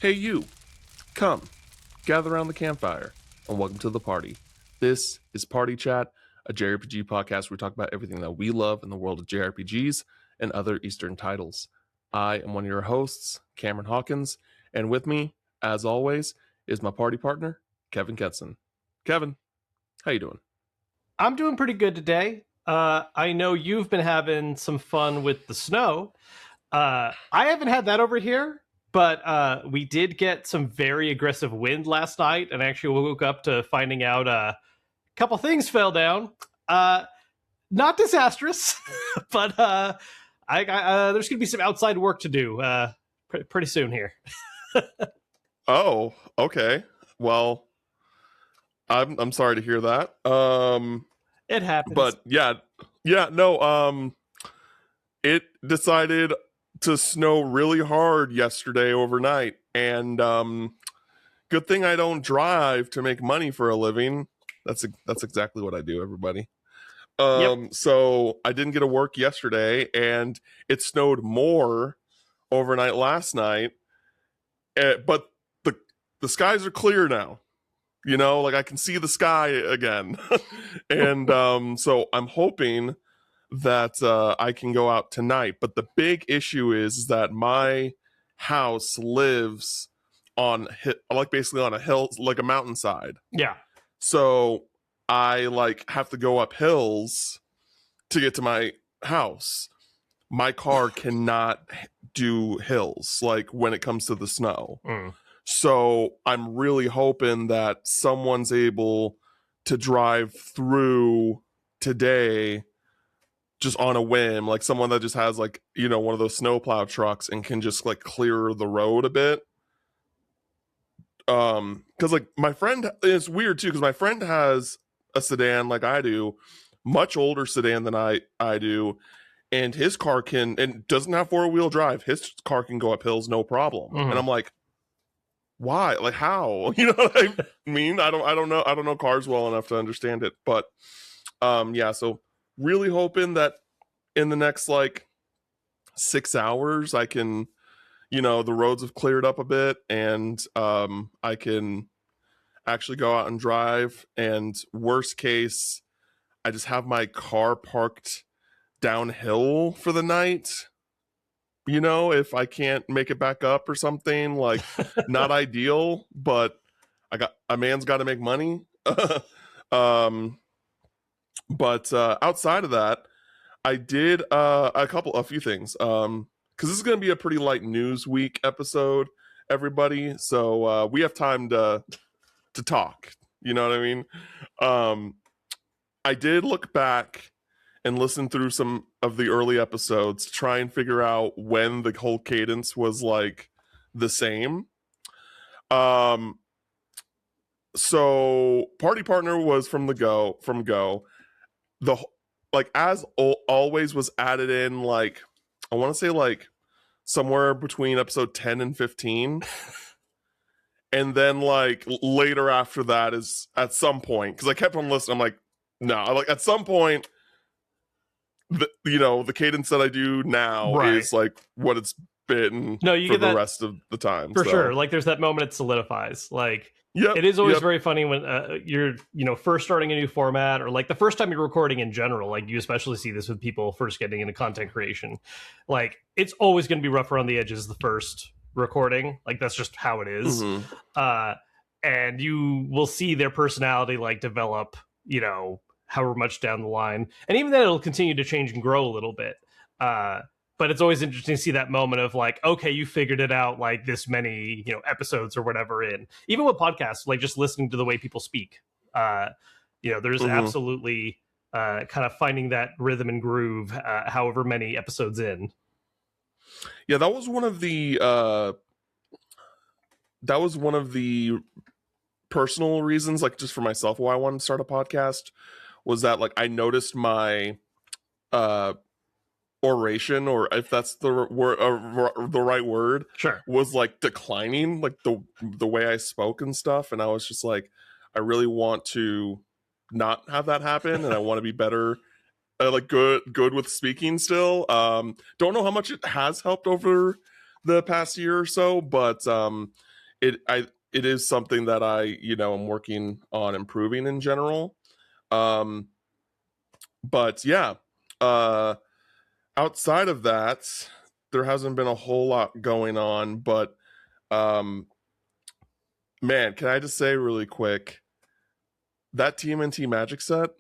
Hey you, come, gather around the campfire, and welcome to the party. This is Party Chat, a JRPG podcast where we talk about everything that we love in the world of JRPGs and other Eastern titles. I am one of your hosts, Cameron Hawkins, and with me, as always, is my party partner, Kevin Ketson. Kevin, how you doing? I'm doing pretty good today. I know you've been having some fun with the snow. I haven't had that over here, but we did get some very aggressive wind last night, and I actually woke up to finding out a couple things fell down. Not disastrous, but there's going to be some outside work to do pretty soon here. Oh, okay. Well, I'm sorry to hear that. It happens. But no. It decided to snow really hard yesterday overnight, and good thing I don't drive to make money for a living. That's exactly what I do, everybody. Yep. So I didn't get to work yesterday, and it snowed more overnight last night. But the skies are clear now. You know, like I can see the sky again, and so I'm hoping that I can go out tonight. But the big issue is that my house lives on basically on a hill, like a mountainside. Yeah. So I have to go up hills to get to my house. My car cannot do hills like when it comes to the snow. So I'm really hoping that someone's able to drive through today just on a whim, like someone that just has one of those snowplow trucks and can just clear the road a bit. Because my friend, it's weird too, because my friend has a sedan like I do, much older sedan than I do, and his car doesn't have 4-wheel drive. His car can go up hills no problem. And I'm like, why? Like how? You know what I mean? I don't know cars well enough to understand it, but so really hoping that in the next 6 hours I can, the roads have cleared up a bit, and I can actually go out and drive. And worst case, I just have my car parked downhill for the night. If I can't make it back up or something, not ideal, but a man's got to make money. But outside of that, I did a few things. Because this is going to be a pretty light news week episode, everybody. So we have time to talk. You know what I mean? I did look back and listen through some of the early episodes to try and figure out when the whole cadence was the same. So Party Partner was from Go. As always was added in I want to say somewhere between episode 10 and 15. And then later after that is at some point, because I kept on listening, I'm like, no, at some point the cadence that I do now is what it's been for the rest of the time. For sure. There's that moment it solidifies. It is always very funny when you're, first starting a new format, or the first time you're recording in general. You especially see this with people first getting into content creation. It's always going to be rough around the edges the first recording. That's just how it is. And you will see their personality develop, however much down the line. And even then it'll continue to change and grow a little bit. But it's always interesting to see that moment of okay, you figured it out this many, episodes or whatever in. Even with podcasts, just listening to the way people speak. There's absolutely kind of finding that rhythm and groove however many episodes in. Yeah, that was one of the personal reasons, just for myself, why I wanted to start a podcast, was that I noticed my oration, or if that's the right word, sure, was declining, the way I spoke and stuff. And I was just I really want to not have that happen, and I want to be better, good with speaking still. Don't know how much it has helped over the past year or so, but it is something that I, am working on improving in general. But yeah, outside of that, there hasn't been a whole lot going on, but man, can I just say really quick, that TMNT Magic set,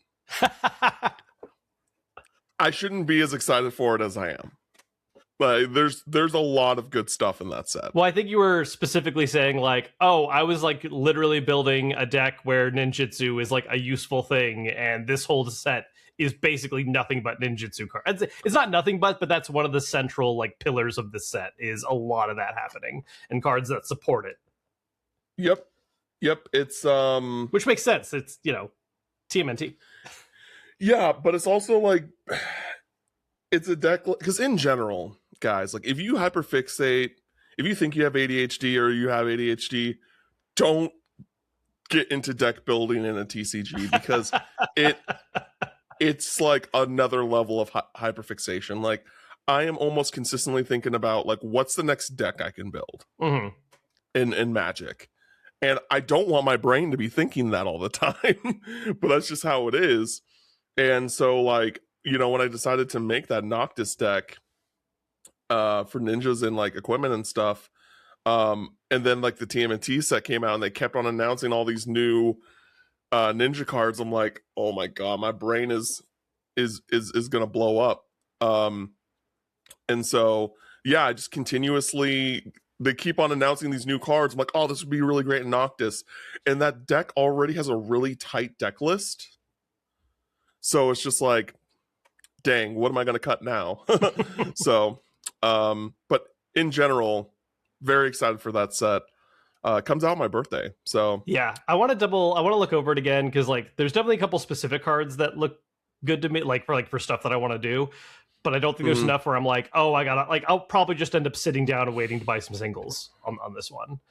I shouldn't be as excited for it as I am. But there's a lot of good stuff in that set. Well, I think you were specifically saying like, oh, I was like literally building a deck where ninjutsu is like a useful thing, and this whole set is basically nothing but ninjutsu cards. It's not nothing but that's one of the central like pillars of the set, is a lot of that happening and cards that support it. Yep. It's which makes sense. It's TMNT. Yeah, but it's also like it's a deck because in general, guys, like if you hyperfixate, if you think you have ADHD or you have ADHD, don't get into deck building in a TCG because it's like another level of hyperfixation. Like I am almost consistently thinking about like what's the next deck I can build in Magic. And I don't want my brain to be thinking that all the time, but that's just how it is. And so like, when I decided to make that Noctis deck for ninjas and like equipment and stuff, and then like the TMNT set came out and they kept on announcing all these new ninja cards, I'm like, oh my god, my brain is gonna blow up. And so yeah, I just continuously, they keep on announcing these new cards. I'm like, oh, this would be really great in Noctis, and that deck already has a really tight deck list, so it's just like, dang, what am I going to cut now? So, but in general, very excited for that set. Comes out my birthday, so yeah, I want to look over it again because like there's definitely a couple specific cards that look good to me, like for stuff that I want to do, but I don't think there's enough where I'm like, oh, I gotta, like, I'll probably just end up sitting down and waiting to buy some singles on this one.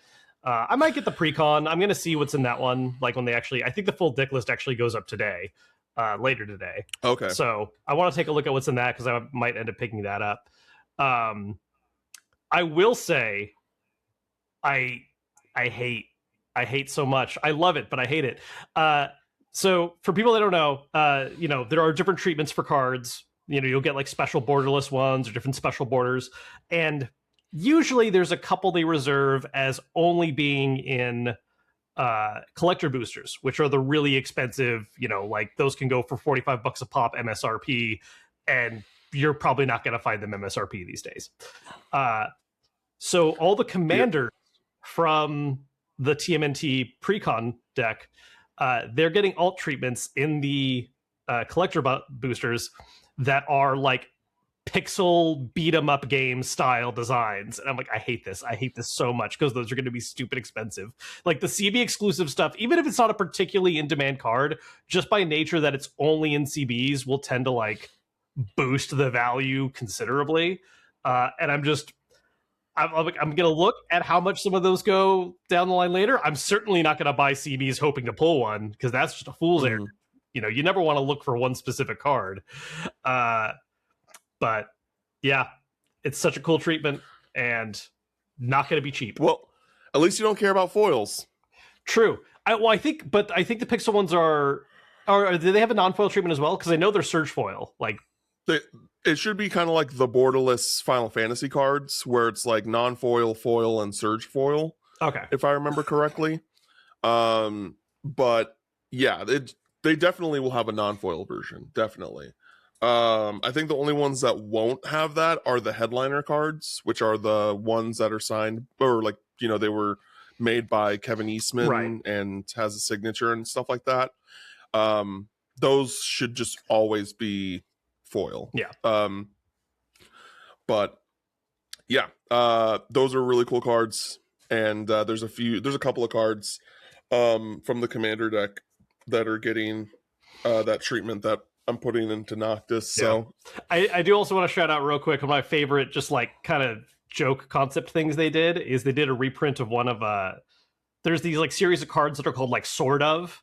I might get the pre-con. I'm gonna see what's in that one, like when they actually, I think the full deck list actually goes up today. Later today. Okay. So I want to take a look at what's in that because I might end up picking that up. I will say, I hate so much. I love it, but I hate it. So for people that don't know, there are different treatments for cards. You'll get like special borderless ones or different special borders, and usually there's a couple they reserve as only being in collector boosters, which are the really expensive, like those can go for $45 a pop MSRP, and you're probably not going to find them MSRP these days. So all the commanders from the TMNT Precon deck, they're getting alt treatments in the collector boosters that are like pixel beat 'em up game style designs, and I'm like, I hate this so much because those are going to be stupid expensive. Like the CB exclusive stuff, even if it's not a particularly in demand card, just by nature that it's only in CBs will tend to like boost the value considerably. And I'm gonna look at how much some of those go down the line later. I'm certainly not gonna buy CBs hoping to pull one because that's just a fool's errand. You never want to look for one specific card. But yeah, it's such a cool treatment and not going to be cheap. Well, at least you don't care about foils. True. I think the pixel ones are do they have a non-foil treatment as well? Because I know they're surge foil. Like it should be kind of like the borderless Final Fantasy cards, where it's like non-foil, foil, and surge foil. Okay, if I remember correctly. But yeah, they definitely will have a non-foil version. Definitely. I think the only ones that won't have that are the headliner cards, which are the ones that are signed or like, they were made by Kevin Eastman, right, and has a signature and stuff like that. Those should just always be foil. Yeah. But yeah, those are really cool cards. And there's a couple of cards from the Commander deck that are getting that treatment that I'm putting into Noctis. So I do also want to shout out real quick, one of my favorite just like kind of joke concept things they did a reprint of one of there's these like series of cards that are called like Sword of,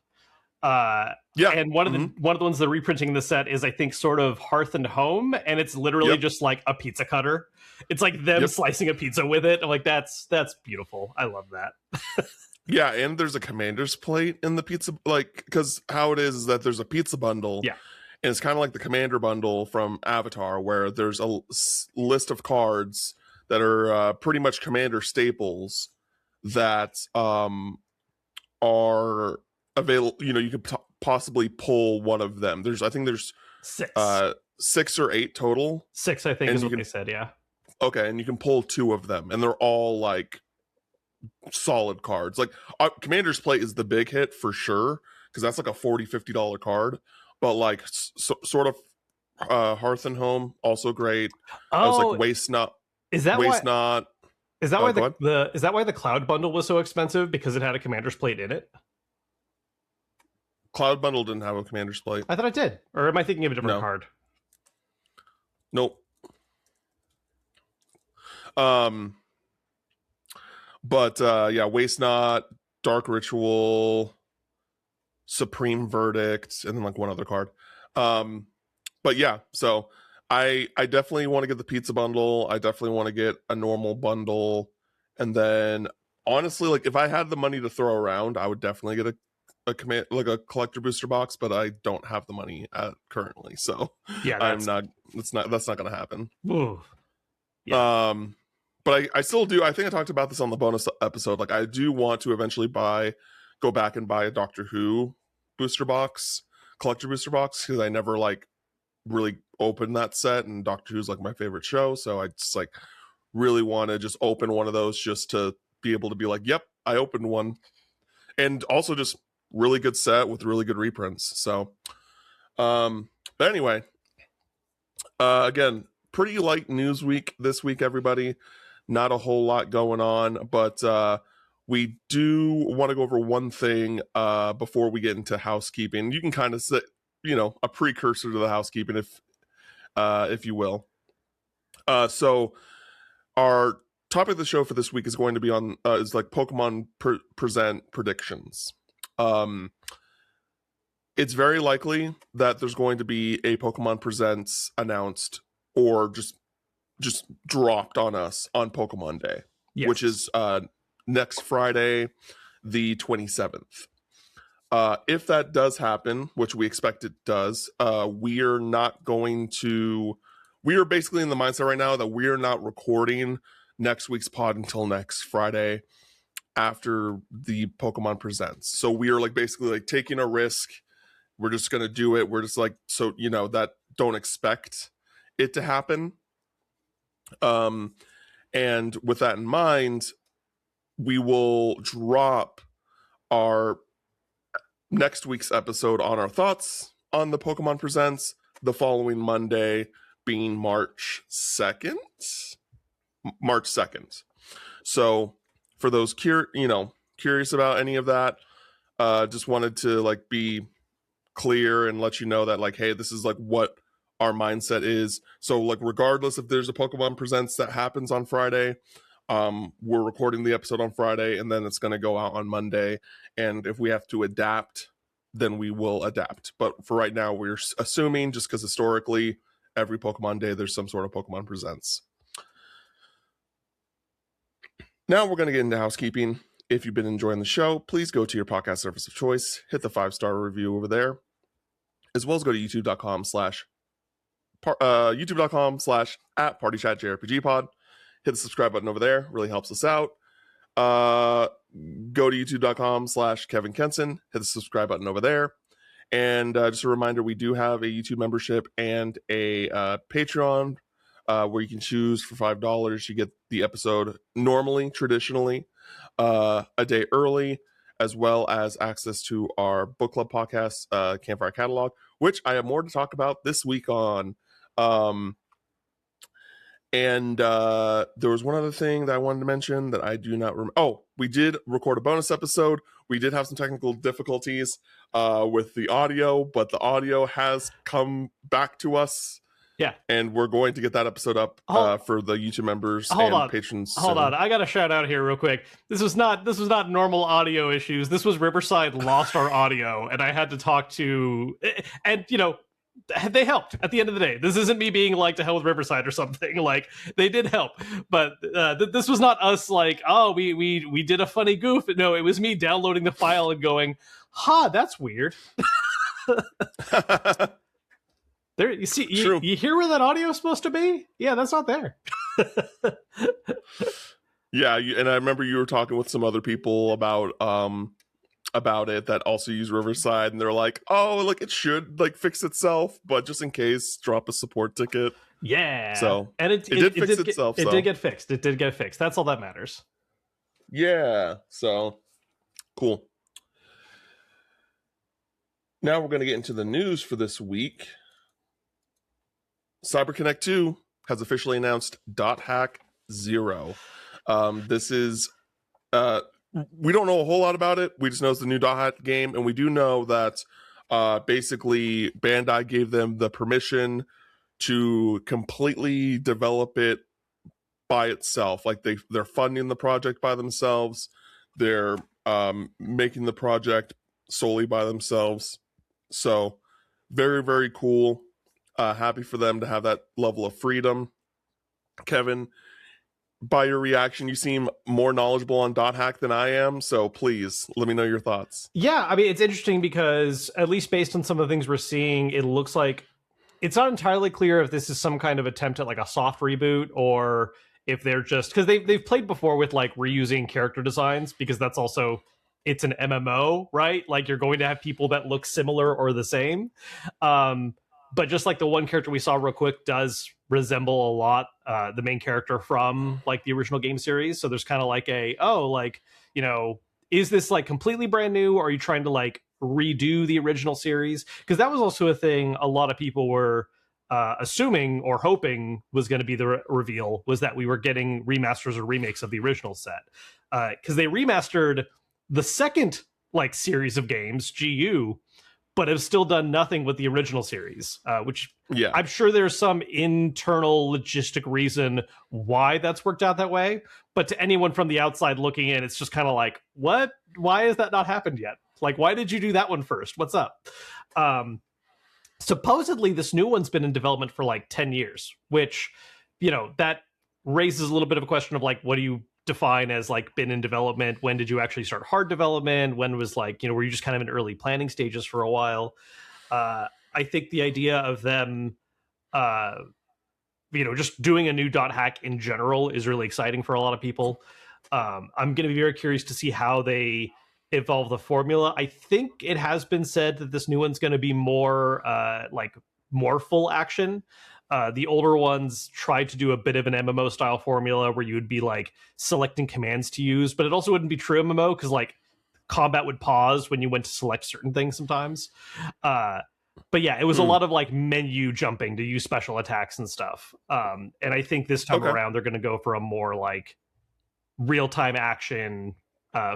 And one of the ones they're reprinting in the set is, I think, sort of Hearth and Home, and it's literally just like a pizza cutter. It's like them slicing a pizza with it. I'm like, that's beautiful. I love that. Yeah, and there's a commander's plate in the pizza, like, because how it is that there's a pizza bundle. Yeah. And it's kind of like the commander bundle from Avatar, where there's a list of cards that are pretty much commander staples that are available. You know, you could possibly pull one of them. I think there's 6 or 8 total. 6, I think, is what they said. Yeah. Okay, and you can pull 2 of them, and they're all like solid cards. Like Commander's Plate is the big hit for sure, because that's like a $40-$50 card. But like sort of Hearth and Home, also great. I was like Waste Not. Is that Waste Not? Is that why is that why the Cloud Bundle was so expensive, because it had a Commander's Plate in it? Cloud Bundle didn't have a Commander's Plate. I thought it did. Or am I thinking of a different card? Nope. But yeah, Waste Not, Dark Ritual, Supreme Verdict, and then like one other card. But yeah, so I definitely want to get the pizza bundle. I definitely want to get a normal bundle. And then honestly, like if I had the money to throw around, I would definitely get a collector booster box, but I don't have the money currently. So yeah, that's not gonna happen. Ooh. Yeah. But I still do. I think I talked about this on the bonus episode. Like I do want to eventually go back and buy a Doctor Who booster box, collector booster box, because I never like really opened that set, and Doctor Who's like my favorite show. So I just like really want to just open one of those just to be able to be like, yep, I opened one. And also just really good set with really good reprints. So but anyway, again, pretty light news week this week, everybody. Not a whole lot going on, but we do want to go over one thing before we get into housekeeping. You can kind of say, you know, a precursor to the housekeeping, if you will. So our topic of the show for this week is going to be on is like Pokemon present predictions. It's very likely that there's going to be a Pokemon Presents announced or just dropped on us on Pokemon Day, which is next Friday, the 27th. If that does happen, which we expect it does, we are basically in the mindset right now that we're not recording next week's pod until next Friday after the Pokemon Presents. So we are like basically like taking a risk. We're just going to do it. We're just like, so, you know, that don't expect it to happen. And with that in mind, we will drop our next week's episode on our thoughts on the Pokemon Presents the following Monday, being March 2nd. So for those curious about any of that, just wanted to like be clear and let you know that like, hey, this is like what our mindset is. So like regardless if there's a Pokemon Presents that happens on Friday, we're recording the episode on Friday and then it's going to go out on Monday, and if we have to adapt, then we will adapt. But for right now, we're assuming, just because historically every Pokemon Day there's some sort of Pokemon Presents. Now we're going to get into housekeeping. If you've been enjoying the show, please go to your podcast service of choice, hit the 5-star review over there, as well as go to youtube.com/@partychatjrpgpod. Hit the subscribe button over there. Really helps us out. Go to youtube.com/Kevin Kenson. Hit the subscribe button over there. And just a reminder, we do have a YouTube membership and a Patreon where you can choose for $5. You get the episode traditionally, a day early, as well as access to our book club podcast, Campfire Catalog, which I have more to talk about this week on. And there was one other thing that I wanted to mention that I do not remember. Oh, we did record a bonus episode. We did have some technical difficulties with the audio, but the audio has come back to us. Yeah. And we're going to get that episode up for the YouTube members patrons. Hold on. I got to shout out here real quick. This was not normal audio issues. This was Riverside lost our audio, and I had to talk to, and they helped at the end of the day. This isn't me being like, to hell with Riverside or something. Like, they did help, but this was not us like, oh, we did a funny goof. No, it was me downloading the file and going, that's weird. There, you see, you hear where that audio is supposed to be? Yeah, that's not there. Yeah, and I remember you were talking with some other people about it that also use Riverside, and they're like, oh, like it should like fix itself, but just in case, drop a support ticket. Yeah. So and it did fix itself. It did get fixed. It did get fixed. That's all that matters. Yeah. So cool. Now we're going to get into the news for this week. CyberConnect 2 has officially announced .hack 0. This is we don't know a whole lot about it. We just know it's the new .hack game, and we do know that basically Bandai gave them the permission to completely develop it by itself. Like they're funding the project by themselves. They're making the project solely by themselves. So very, very cool. Happy for them to have that level of freedom. Kevin, by your reaction, you seem more knowledgeable on .hack than I am, so please let me know your thoughts. Yeah, I mean, it's interesting because at least based on some of the things we're seeing, it looks like it's not entirely clear if this is some kind of attempt at like a soft reboot, or if they're just, because they've played before with like reusing character designs, because that's also, it's an MMO, right? Like you're going to have people that look similar or the same. But just like the one character we saw real quick does resemble a lot the main character from like the original game series. So there's kind of like is this like completely brand new, or are you trying to like redo the original series? Because that was also a thing a lot of people were assuming or hoping was going to be the reveal, was that we were getting remasters or remakes of the original set. Because they remastered the second like series of games, GU, but have still done nothing with the original series, which I'm sure there's some internal logistic reason why that's worked out that way. But to anyone from the outside looking in, it's just kind of like, what? Why has that not happened yet? Like, why did you do that one first? What's up? Supposedly, this new one's been in development for like 10 years, which, that raises a little bit of a question of like, what do you define as like been in development? When did you actually start hard development? When was like, were you just kind of in early planning stages for a while? I think the idea of them just doing a new .hack in general is really exciting for a lot of people. I'm going to be very curious to see how they evolve the formula. I think it has been said that this new one's going to be more more full action. The older ones tried to do a bit of an MMO style formula where you would be like selecting commands to use, but it also wouldn't be true MMO because like combat would pause when you went to select certain things sometimes. But yeah, it was a lot of like menu jumping to use special attacks and stuff. And I think this time around they're going to go for a more like real-time action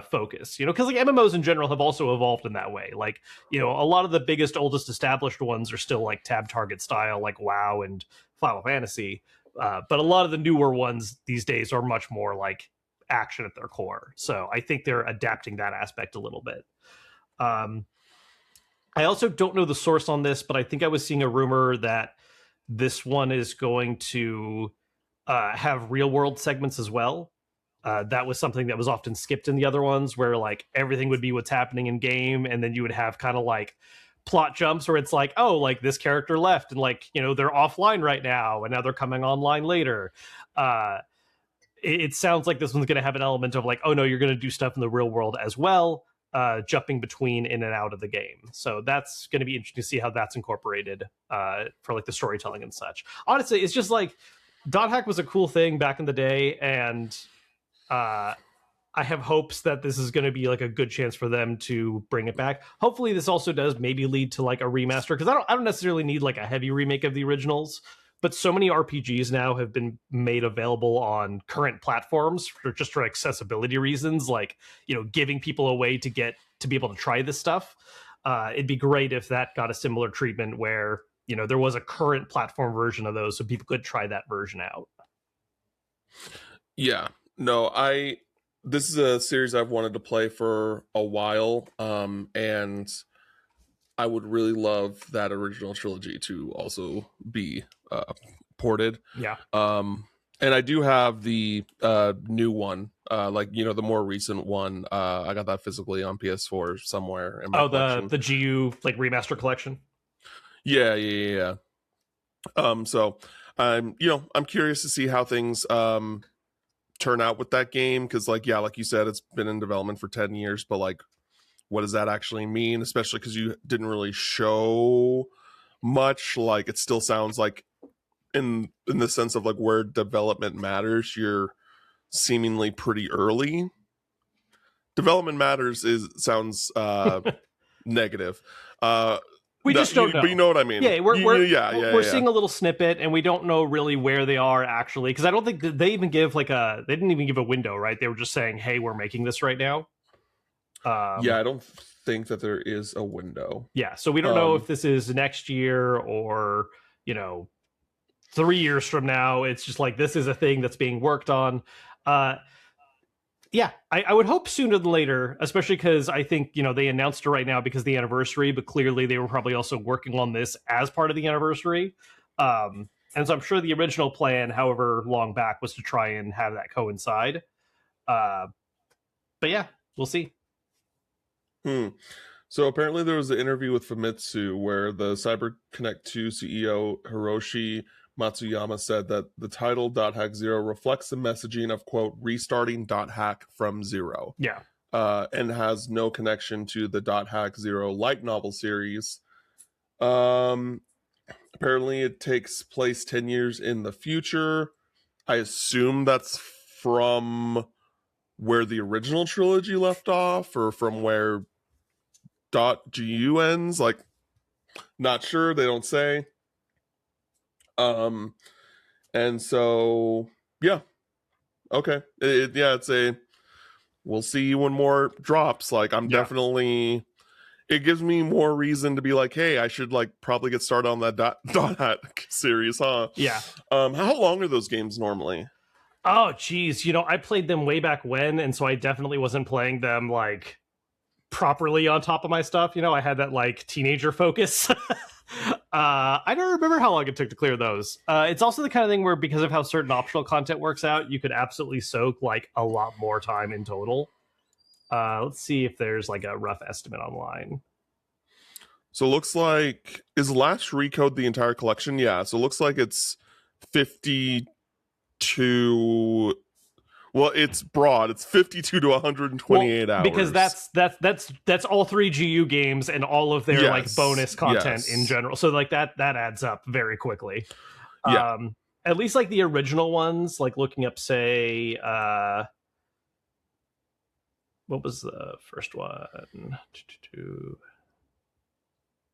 focus, because like MMOs in general have also evolved in that way. Like, a lot of the biggest, oldest established ones are still like tab target style, like WoW and Final Fantasy. But a lot of the newer ones these days are much more like action at their core. So I think they're adapting that aspect a little bit. I also don't know the source on this, but I think I was seeing a rumor that this one is going to have real world segments as well. That was something that was often skipped in the other ones, where like everything would be what's happening in game, and then you would have kind of like plot jumps where it's like, oh, like this character left and like, they're offline right now and now they're coming online later. It sounds like this one's going to have an element of like, oh no, you're going to do stuff in the real world as well, jumping between in and out of the game. So that's going to be interesting to see how that's incorporated for like the storytelling and such. Honestly, it's just like .hack was a cool thing back in the day, and I have hopes that this is going to be like a good chance for them to bring it back. Hopefully this also does maybe lead to like a remaster, because I don't necessarily need like a heavy remake of the originals, but so many RPGs now have been made available on current platforms for accessibility reasons, like, giving people a way to be able to try this stuff. It'd be great if that got a similar treatment where there was a current platform version of those, so people could try that version out. Yeah, no, this is a series I've wanted to play for a while, and I would really love that original trilogy to also be ported. Yeah. And I do have the new one, the more recent one. I got that physically on PS4 somewhere in my collection. The GU like remaster collection. Yeah. So I'm curious to see how things turn out with that game, because like you said, it's been in development for 10 years, but like, what does that actually mean? Especially because you didn't really show much. Like, it still sounds like, in the sense of like where development matters, you're seemingly pretty early. Development matters sounds negative. We just don't know. But you know what I mean. Yeah, we're seeing a little snippet, and we don't know really where they are actually, because I don't think they even give they didn't even give a window, right? They were just saying, "Hey, we're making this right now." I don't think that there is a window. Yeah, so we don't know if this is next year or 3 years from now. It's just like, this is a thing that's being worked on. Yeah, I would hope sooner than later, especially because I think, they announced it right now because of the anniversary, but clearly they were probably also working on this as part of the anniversary. And so I'm sure the original plan, however long back, was to try and have that coincide. But yeah, we'll see. So apparently there was an interview with Famitsu where the CyberConnect 2 CEO Hiroshi Matsuyama said that the title .hack 0 reflects the messaging of, quote, restarting .hack from zero. Yeah. And has no connection to the .hack 0 light novel series. Apparently it takes place 10 years in the future. I assume that's from where the original trilogy left off, or from where .gu ends. Like, not sure, they don't say. And so yeah, okay, it's a, we'll see when more drops. Like, I'm definitely, it gives me more reason to be like, hey, I should like probably get started on that .hack series, huh? Yeah. How long are those games normally? Oh geez, I played them way back when, and so I definitely wasn't playing them like properly on top of my stuff. I had that like teenager focus. I don't remember how long it took to clear those. It's also the kind of thing where, because of how certain optional content works out, you could absolutely soak like a lot more time in total. Let's see if there's like a rough estimate online. So it looks like, is Last Recode the entire collection? Yeah, so it looks like it's 52. Well, it's broad. It's 52 to 128 hours. Because that's all 3 GU games and all of their like bonus content in general. So like that adds up very quickly. Yeah. At least like the original ones, like looking up, say, what was the first one?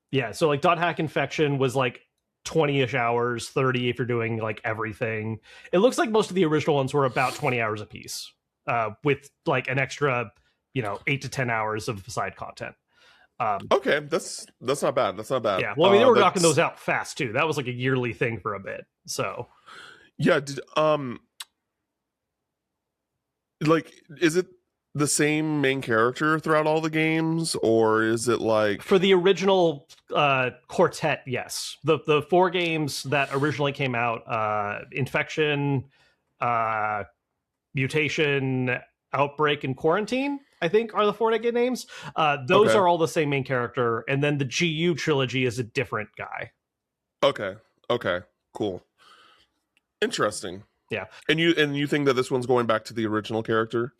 Yeah, so like .hack Infection was like 20-ish hours, 30 if you're doing like everything. It looks like most of the original ones were about 20 hours a piece, with like an extra 8 to 10 hours of side content. Okay, that's not bad. That's not bad. Yeah, well, I mean, they were knocking those out fast too. That was like a yearly thing for a bit. So yeah, like, is it the same main character throughout all the games, or is it like, for the original quartet? Yes, the 4 games that originally came out, Infection, Mutation, Outbreak, and Quarantine, I think, are the 4 negative names. Those are all the same main character, and then the GU trilogy is a different guy. Okay, cool, interesting. Yeah, and you think that this one's going back to the original character?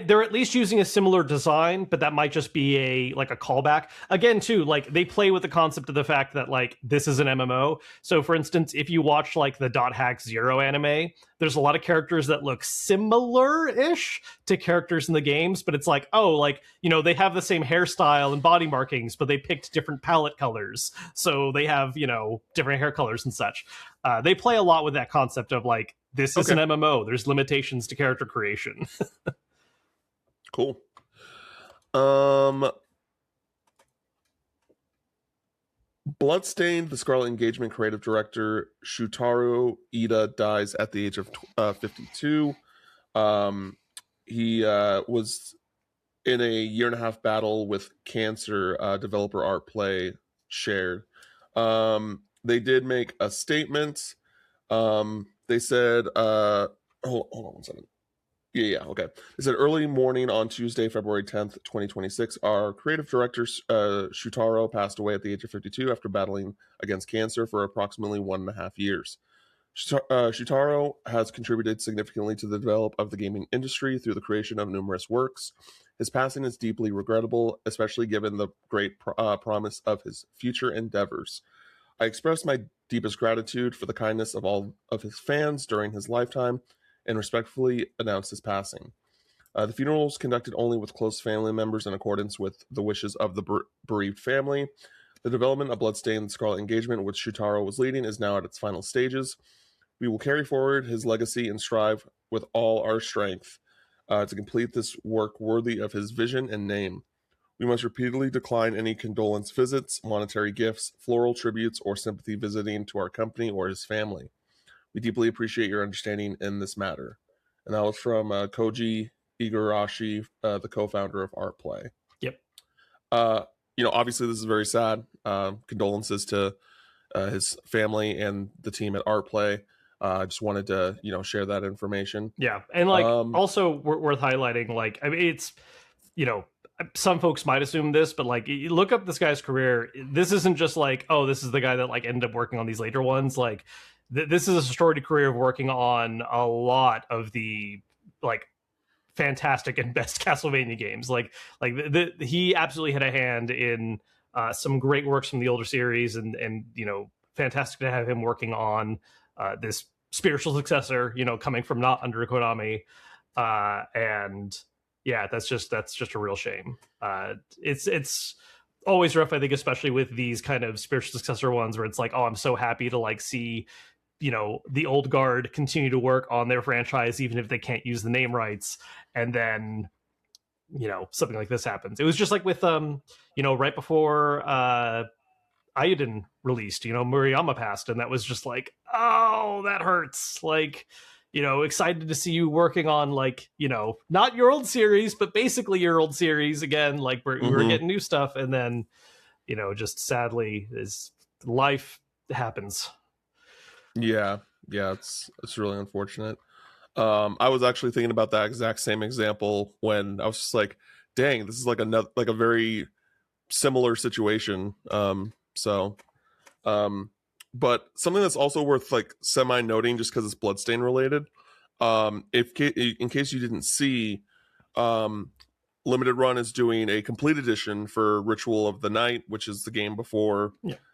They're at least using a similar design, but that might just be a callback. Again, too, like, they play with the concept of the fact that like this is an MMO. So for instance, if you watch like the .hack 0 anime, there's a lot of characters that look similar-ish to characters in the games, but it's like, oh, like, they have the same hairstyle and body markings, but they picked different palette colors. So they have, different hair colors and such. They play a lot with that concept of like, this is an MMO. There's limitations to character creation. Cool. Bloodstained, the Scarlet Engagement creative director Shutaro Ida dies at the age of 52. He was in a year-and-a-half battle with cancer, developer Art Play shared. They did make a statement. They said, hold on 1 second. Yeah, okay. They said early morning on Tuesday, February 10th, 2026, our creative director, Shutaro, passed away at the age of 52 after battling against cancer for approximately 1.5 years. Shutaro has contributed significantly to the development of the gaming industry through the creation of numerous works. His passing is deeply regrettable, especially given the great promise of his future endeavors. I express my deepest gratitude for the kindness of all of his fans during his lifetime and respectfully announce his passing. The funeral was conducted only with close family members in accordance with the wishes of the bereaved family. The development of Bloodstained Scarlet Engagement, which Shutaro was leading, is now at its final stages. We will carry forward his legacy and strive with all our strength to complete this work worthy of his vision and name. We must repeatedly decline any condolence visits, monetary gifts, floral tributes, or sympathy visiting to our company or his family. We deeply appreciate your understanding in this matter. And that was from Koji Igarashi, the co-founder of Art Play. Yep. Obviously this is very sad. Condolences to his family and the team at Art Play. I just wanted to, share that information. Yeah. And also worth highlighting, it's, some folks might assume this, but you look up this guy's career. This isn't just this is the guy that ended up working on these later ones. This is a storied career of working on a lot of the fantastic and best Castlevania games. He absolutely had a hand in some great works from the older series, and fantastic to have him working on this spiritual successor, coming from not under Konami, and yeah, that's just a real shame. It's always rough, I think, especially with these kind of spiritual successor ones, where it's I'm so happy to see the old guard continue to work on their franchise even if they can't use the name rights, and then something like this happens. It was just with right before Ayuden released, Murayama passed, and that was just oh, that hurts. Excited to see you working on not your old series, but basically your old series again. We're getting new stuff, and then just sadly, is life happens. Yeah, it's really unfortunate. I was actually thinking about that exact same example when I was just dang, this is a very similar situation. But something that's also worth semi noting, just because it's Bloodstain related. In case you didn't see, Limited Run is doing a complete edition for Ritual of the Night, which is the game before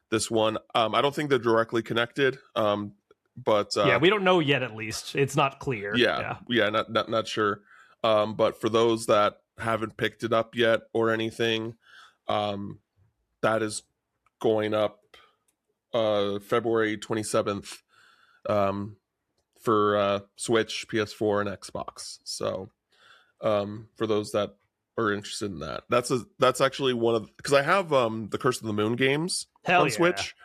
this one. I don't think they're directly connected. But we don't know yet. At least it's not clear. Not sure. But for those that haven't picked it up yet or anything, that is going up February 27th for Switch, PS4, and Xbox. So for those that are interested in that, that's actually one of, because I have the Curse of the Moon games on Switch,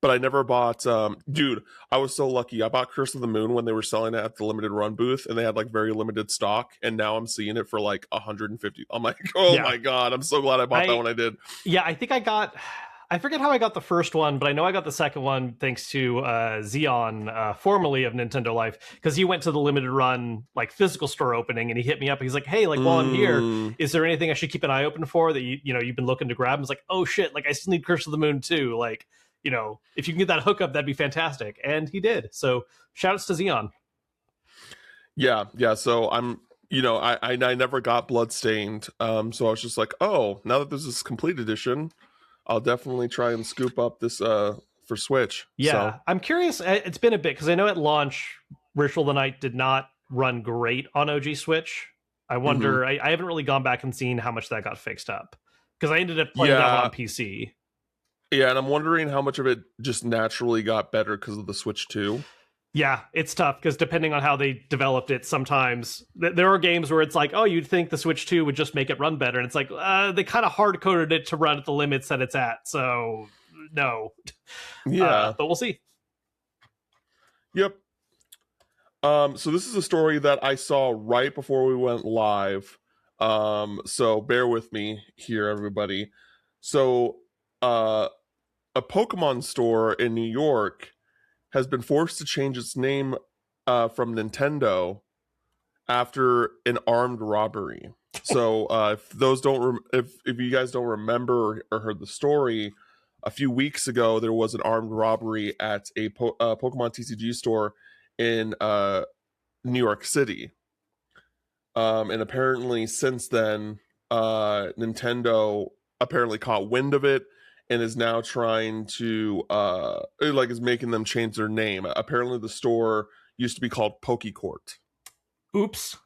but I never bought dude, I was so lucky. I bought Curse of the Moon when they were selling it at the Limited Run booth, and they had very limited stock, and now I'm seeing it for 150. I'm my god, I'm so glad I bought that when I did. I think I forget how I got the first one, but I know I got the second one thanks to Xeon, formerly of Nintendo Life, because he went to the Limited Run physical store opening, and he hit me up. He's like, "Hey, while I'm here, is there anything I should keep an eye open for that you've been looking to grab?" I was like, "Oh shit! I still need Curse of the Moon too. If you can get that hookup, that'd be fantastic." And he did. So shout outs to Xeon. Yeah. So I'm, I never got Bloodstained, so I was just oh, now that there's this complete edition, I'll definitely try and scoop up this for Switch. Yeah, so. I'm curious. It's been a bit, because I know at launch, Ritual of the Night did not run great on OG Switch. I wonder, I haven't really gone back and seen how much that got fixed up, because I ended up playing that one on PC. Yeah, and I'm wondering how much of it just naturally got better because of the Switch 2. Yeah, it's tough, because depending on how they developed it, sometimes there are games where it's oh, you'd think the Switch 2 would just make it run better, and it's they kind of hard-coded it to run at the limits that it's at, so no. Yeah. But we'll see. Yep. So this is a story that I saw right before we went live. So bear with me here, everybody. So, a Pokemon store in New York has been forced to change its name from Nintendo after an armed robbery. So, if those don't, if you guys don't remember or heard the story, a few weeks ago there was an armed robbery at a Pokemon TCG store in New York City. And apparently since then, Nintendo apparently caught wind of it and is now trying to is making them change their name. Apparently the store used to be called Pokecourt. Oops.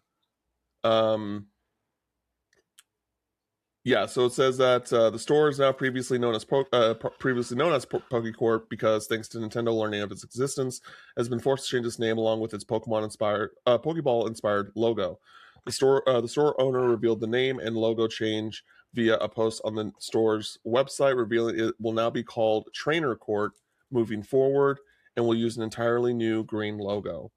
Yeah, so it says that the store is now previously known as Pokecourt because, thanks to Nintendo learning of its existence, has been forced to change its name along with its Pokeball-inspired logo. The store owner revealed the name and logo change via a post on the store's website, revealing it will now be called Trainer Court moving forward and will use an entirely new green logo.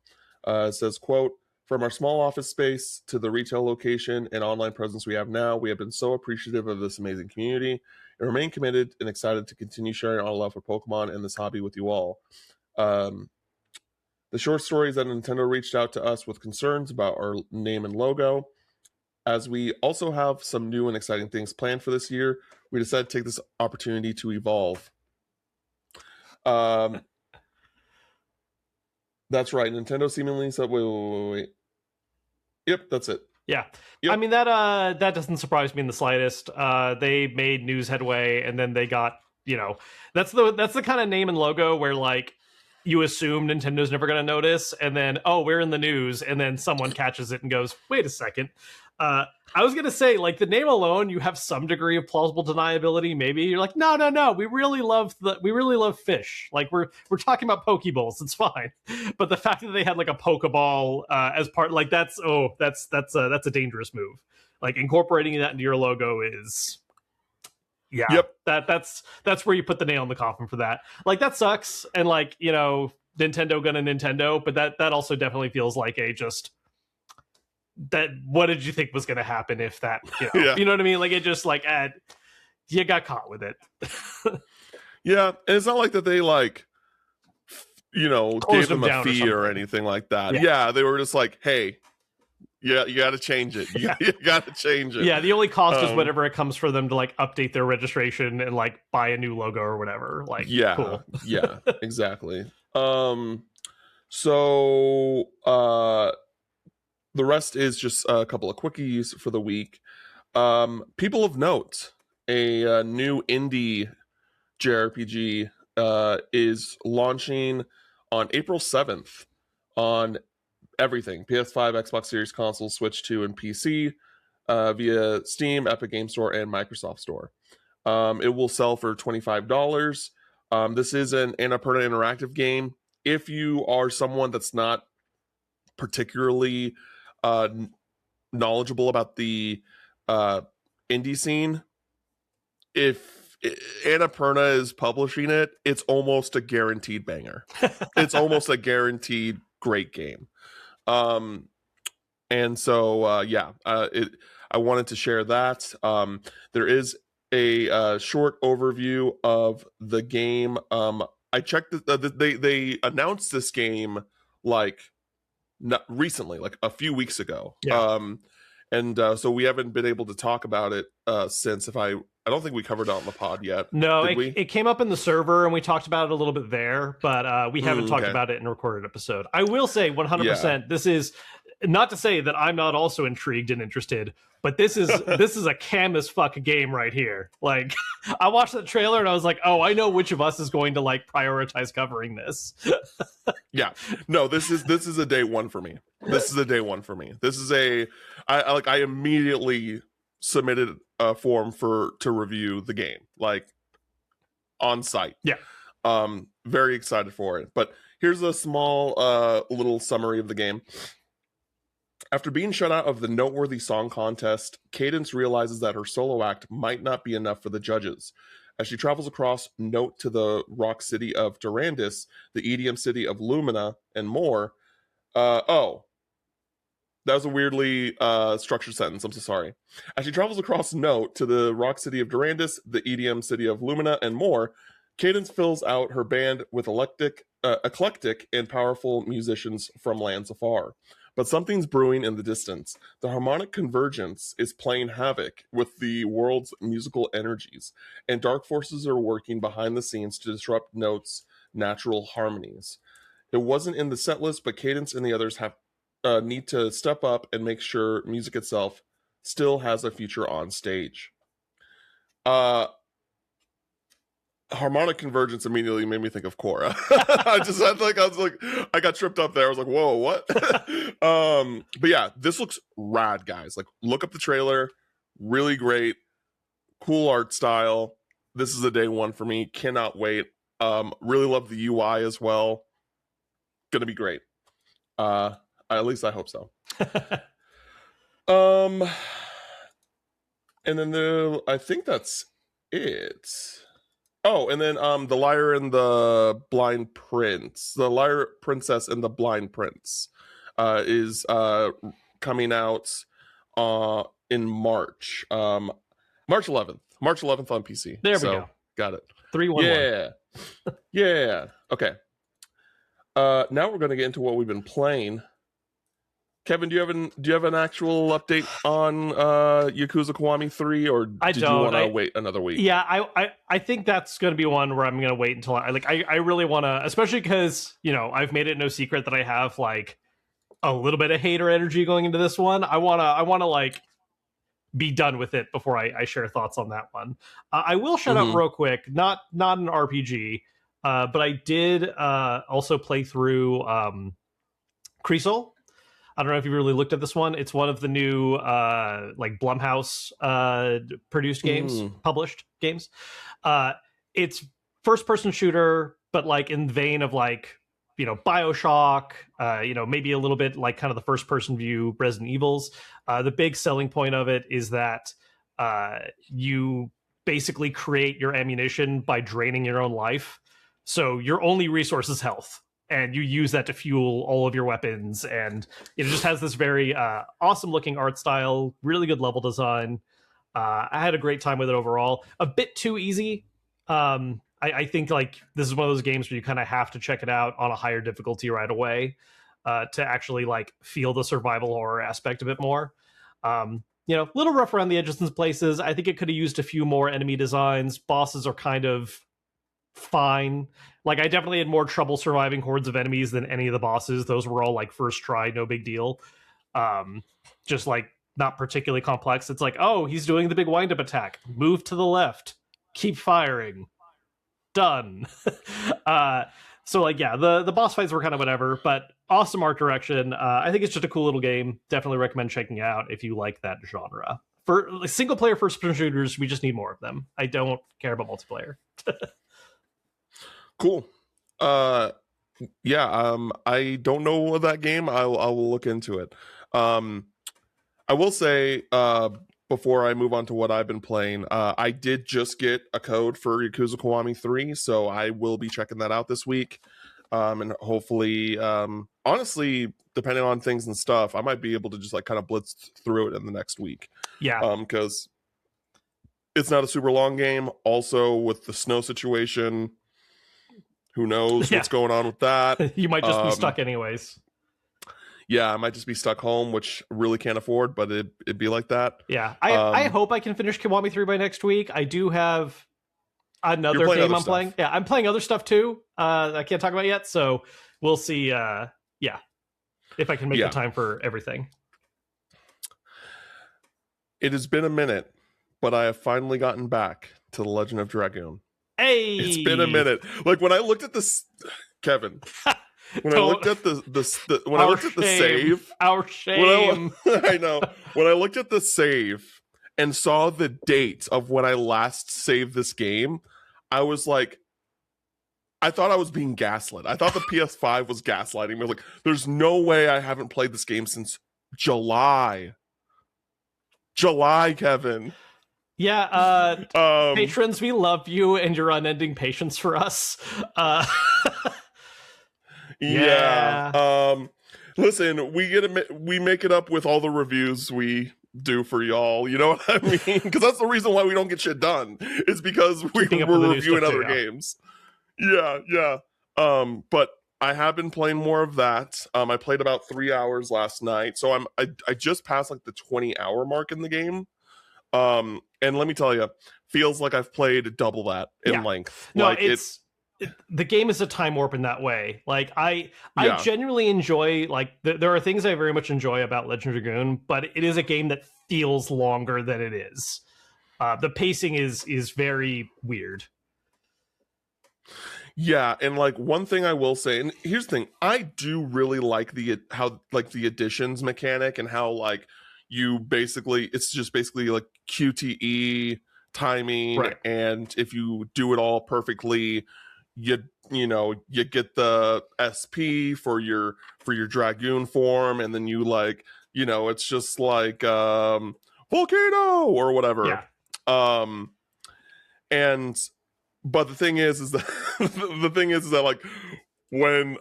It says, quote, "From our small office space to the retail location and online presence we have now, we have been so appreciative of this amazing community and remain committed and excited to continue sharing our love for Pokemon and this hobby with you all." The short story is that Nintendo reached out to us with concerns about our name and logo. As we also have some new and exciting things planned for this year, we decided to take this opportunity to evolve. That's right. Nintendo seemingly said, wait. Yep, that's it. Yeah. Yep. I mean, that doesn't surprise me in the slightest. They made news headway, and then they got, that's the kind of name and logo where, like, you assume Nintendo's never going to notice, and then, oh, we're in the news, and then someone catches it and goes, wait a second. I was going to say, like, the name alone, you have some degree of plausible deniability. Maybe you're like, no, we really love fish. Like, we're talking about Pokeballs. It's fine. But the fact that they had like a Pokeball as part, like, that's a dangerous move. Like, incorporating that into your logo is, yeah, yep. That's where you put the nail in the coffin for that. Like, that sucks. And, like, Nintendo gonna Nintendo, but that also definitely feels like what did you think was going to happen if that, yeah. You know what I mean? Like, it just, like, you got caught with it. Yeah, and it's not like that they, like, gave them a fee or anything like that. Yeah, they were just like, hey, yeah, you got to change it. You got to change it. Yeah, the only cost is whatever it comes for them to, like, update their registration and, like, buy a new logo or whatever. Like, yeah, cool. Yeah, exactly. The rest is just a couple of quickies for the week. People of note, a new indie JRPG is launching on April 7th on everything: PS5, Xbox Series console, Switch 2, and PC via Steam, Epic Game Store, and Microsoft Store. It will sell for $25. This is an Annapurna Interactive game. If you are someone that's not particularly knowledgeable about the indie scene, if Annapurna is publishing it, it's almost a guaranteed banger. It's almost a guaranteed great game. And so I wanted to share that. There is a short overview of the game. I checked they announced this game like not recently, like a few weeks ago. So we haven't been able to talk about it since. I don't think we covered it on the pod yet. No, it came up in the server and we talked about it a little bit there, but we haven't talked about it in a recorded episode. I will say 100%, this is not to say that I'm not also intrigued and interested, but this is a cam as fuck game right here. Like, I watched the trailer and I was like, oh, I know which of us is going to, like, prioritize covering this. Yeah, no, this is a day one for me. This is a day one for me. This is I immediately submitted a form to review the game, like, on site. Yeah. Very excited for it. But here's a small little summary of the game. After being shut out of the noteworthy song contest, Cadence realizes that her solo act might not be enough for the judges. As she travels across note to the rock city of Durandus, the EDM city of Lumina, and more. That was a weirdly structured sentence. I'm so sorry. As she travels across note to the rock city of Durandus, the EDM city of Lumina, and more, Cadence fills out her band with eclectic and powerful musicians from lands afar. But something's brewing in the distance. The harmonic convergence is playing havoc with the world's musical energies, and dark forces are working behind the scenes to disrupt Note's natural harmonies. It wasn't in the set list, but Cadence and the others have need to step up and make sure music itself still has a future on stage. Harmonic convergence immediately made me think of Korra. I got tripped up there. I was like, whoa, what? But yeah, this looks rad, guys. Like, look up the trailer. Really great. Cool art style. This is a day one for me. Cannot wait. Really love the UI as well. Gonna be great. At least I hope so. And then I think that's it. Oh, and then The Liar and the Blind Prince. The Liar Princess and the Blind Prince is coming out in March. March 11th. March 11th on PC. There we go. Got it. 3-1-1. Yeah. Okay. Now we're going to get into what we've been playing. Kevin, do you have an actual update on Yakuza Kiwami 3, or did you want to wait another week? Yeah, I think that's going to be one where I'm going to wait until I really want to, especially because, I've made it no secret that I have like a little bit of hater energy going into this one. I want to like be done with it before I share thoughts on that one. I will shout out real quick, not an RPG, but I did also play through Creasel. I don't know if you really looked at this one. It's one of the new like Blumhouse produced games, published games. It's first person shooter, but like in the vein of like, BioShock, maybe a little bit like kind of the first person view Resident Evils. The big selling point of it is that you basically create your ammunition by draining your own life. So your only resource is health, and you use that to fuel all of your weapons. And it just has this very awesome looking art style, really good level design. I had a great time with it overall. A bit too easy. I think like this is one of those games where you kind of have to check it out on a higher difficulty right away to actually like feel the survival horror aspect a bit more. Little rough around the edges in places. I think it could have used a few more enemy designs. Bosses are kind of fine. Like, I definitely had more trouble surviving hordes of enemies than any of the bosses. Those were all like first try, no big deal. Just like not particularly complex. It's like, oh, he's doing the big wind-up attack. Move to the left. Keep firing. Done. So like, yeah, the boss fights were kind of whatever, but awesome art direction. I think it's just a cool little game. Definitely recommend checking it out if you like that genre. For like, single player first person shooters, we just need more of them. I don't care about multiplayer. Cool. I don't know that game. I will look into it. I will say before I move on to what I've been playing, I did just get a code for Yakuza Kiwami 3, so I will be checking that out this week. And hopefully, honestly, depending on things and stuff, I might be able to just like kind of blitz through it in the next week. Yeah. Because it's not a super long game. Also, with the snow situation, who knows what's going on with that? You might just be stuck anyways. Yeah, I might just be stuck home, which really can't afford, but it'd be like that. Yeah, I hope I can finish Kiwami 3 by next week. I do have another game I'm playing. Yeah, I'm playing other stuff too. I can't talk about yet, so we'll see. If I can make the time for everything. It has been a minute, but I have finally gotten back to The Legend of Dragoon. Hey, it's been a minute. Like when I looked at this, Kevin. When I looked at the save, our shame. I know. When I looked at the save and saw the date of when I last saved this game, I was like, I thought I was being gaslit. I thought the PS5 was gaslighting me. I was like, there's no way I haven't played this game since July. Kevin. Yeah, patrons, we love you and your unending patience for us. Yeah. Listen, we make it up with all the reviews we do for y'all. You know what I mean? Because that's the reason why we don't get shit done. It's because we're reviewing other games. Yeah. But I have been playing more of that. I played about 3 hours last night, so I just passed like the 20-hour mark in the game. And let me tell you, feels like I've played double that in length. No, like the game is a time warp in that way. Like I genuinely enjoy, like there are things I very much enjoy about Legend of Dragoon, but it is a game that feels longer than it is. The pacing is very weird. Yeah, and like one thing I will say, and here's the thing, I do really like the additions mechanic and how like you basically it's just basically like QTE timing, right. And if you do it all perfectly, you get the SP for your Dragoon form, and then you like it's just like volcano or whatever. And but the thing is that the thing is that like when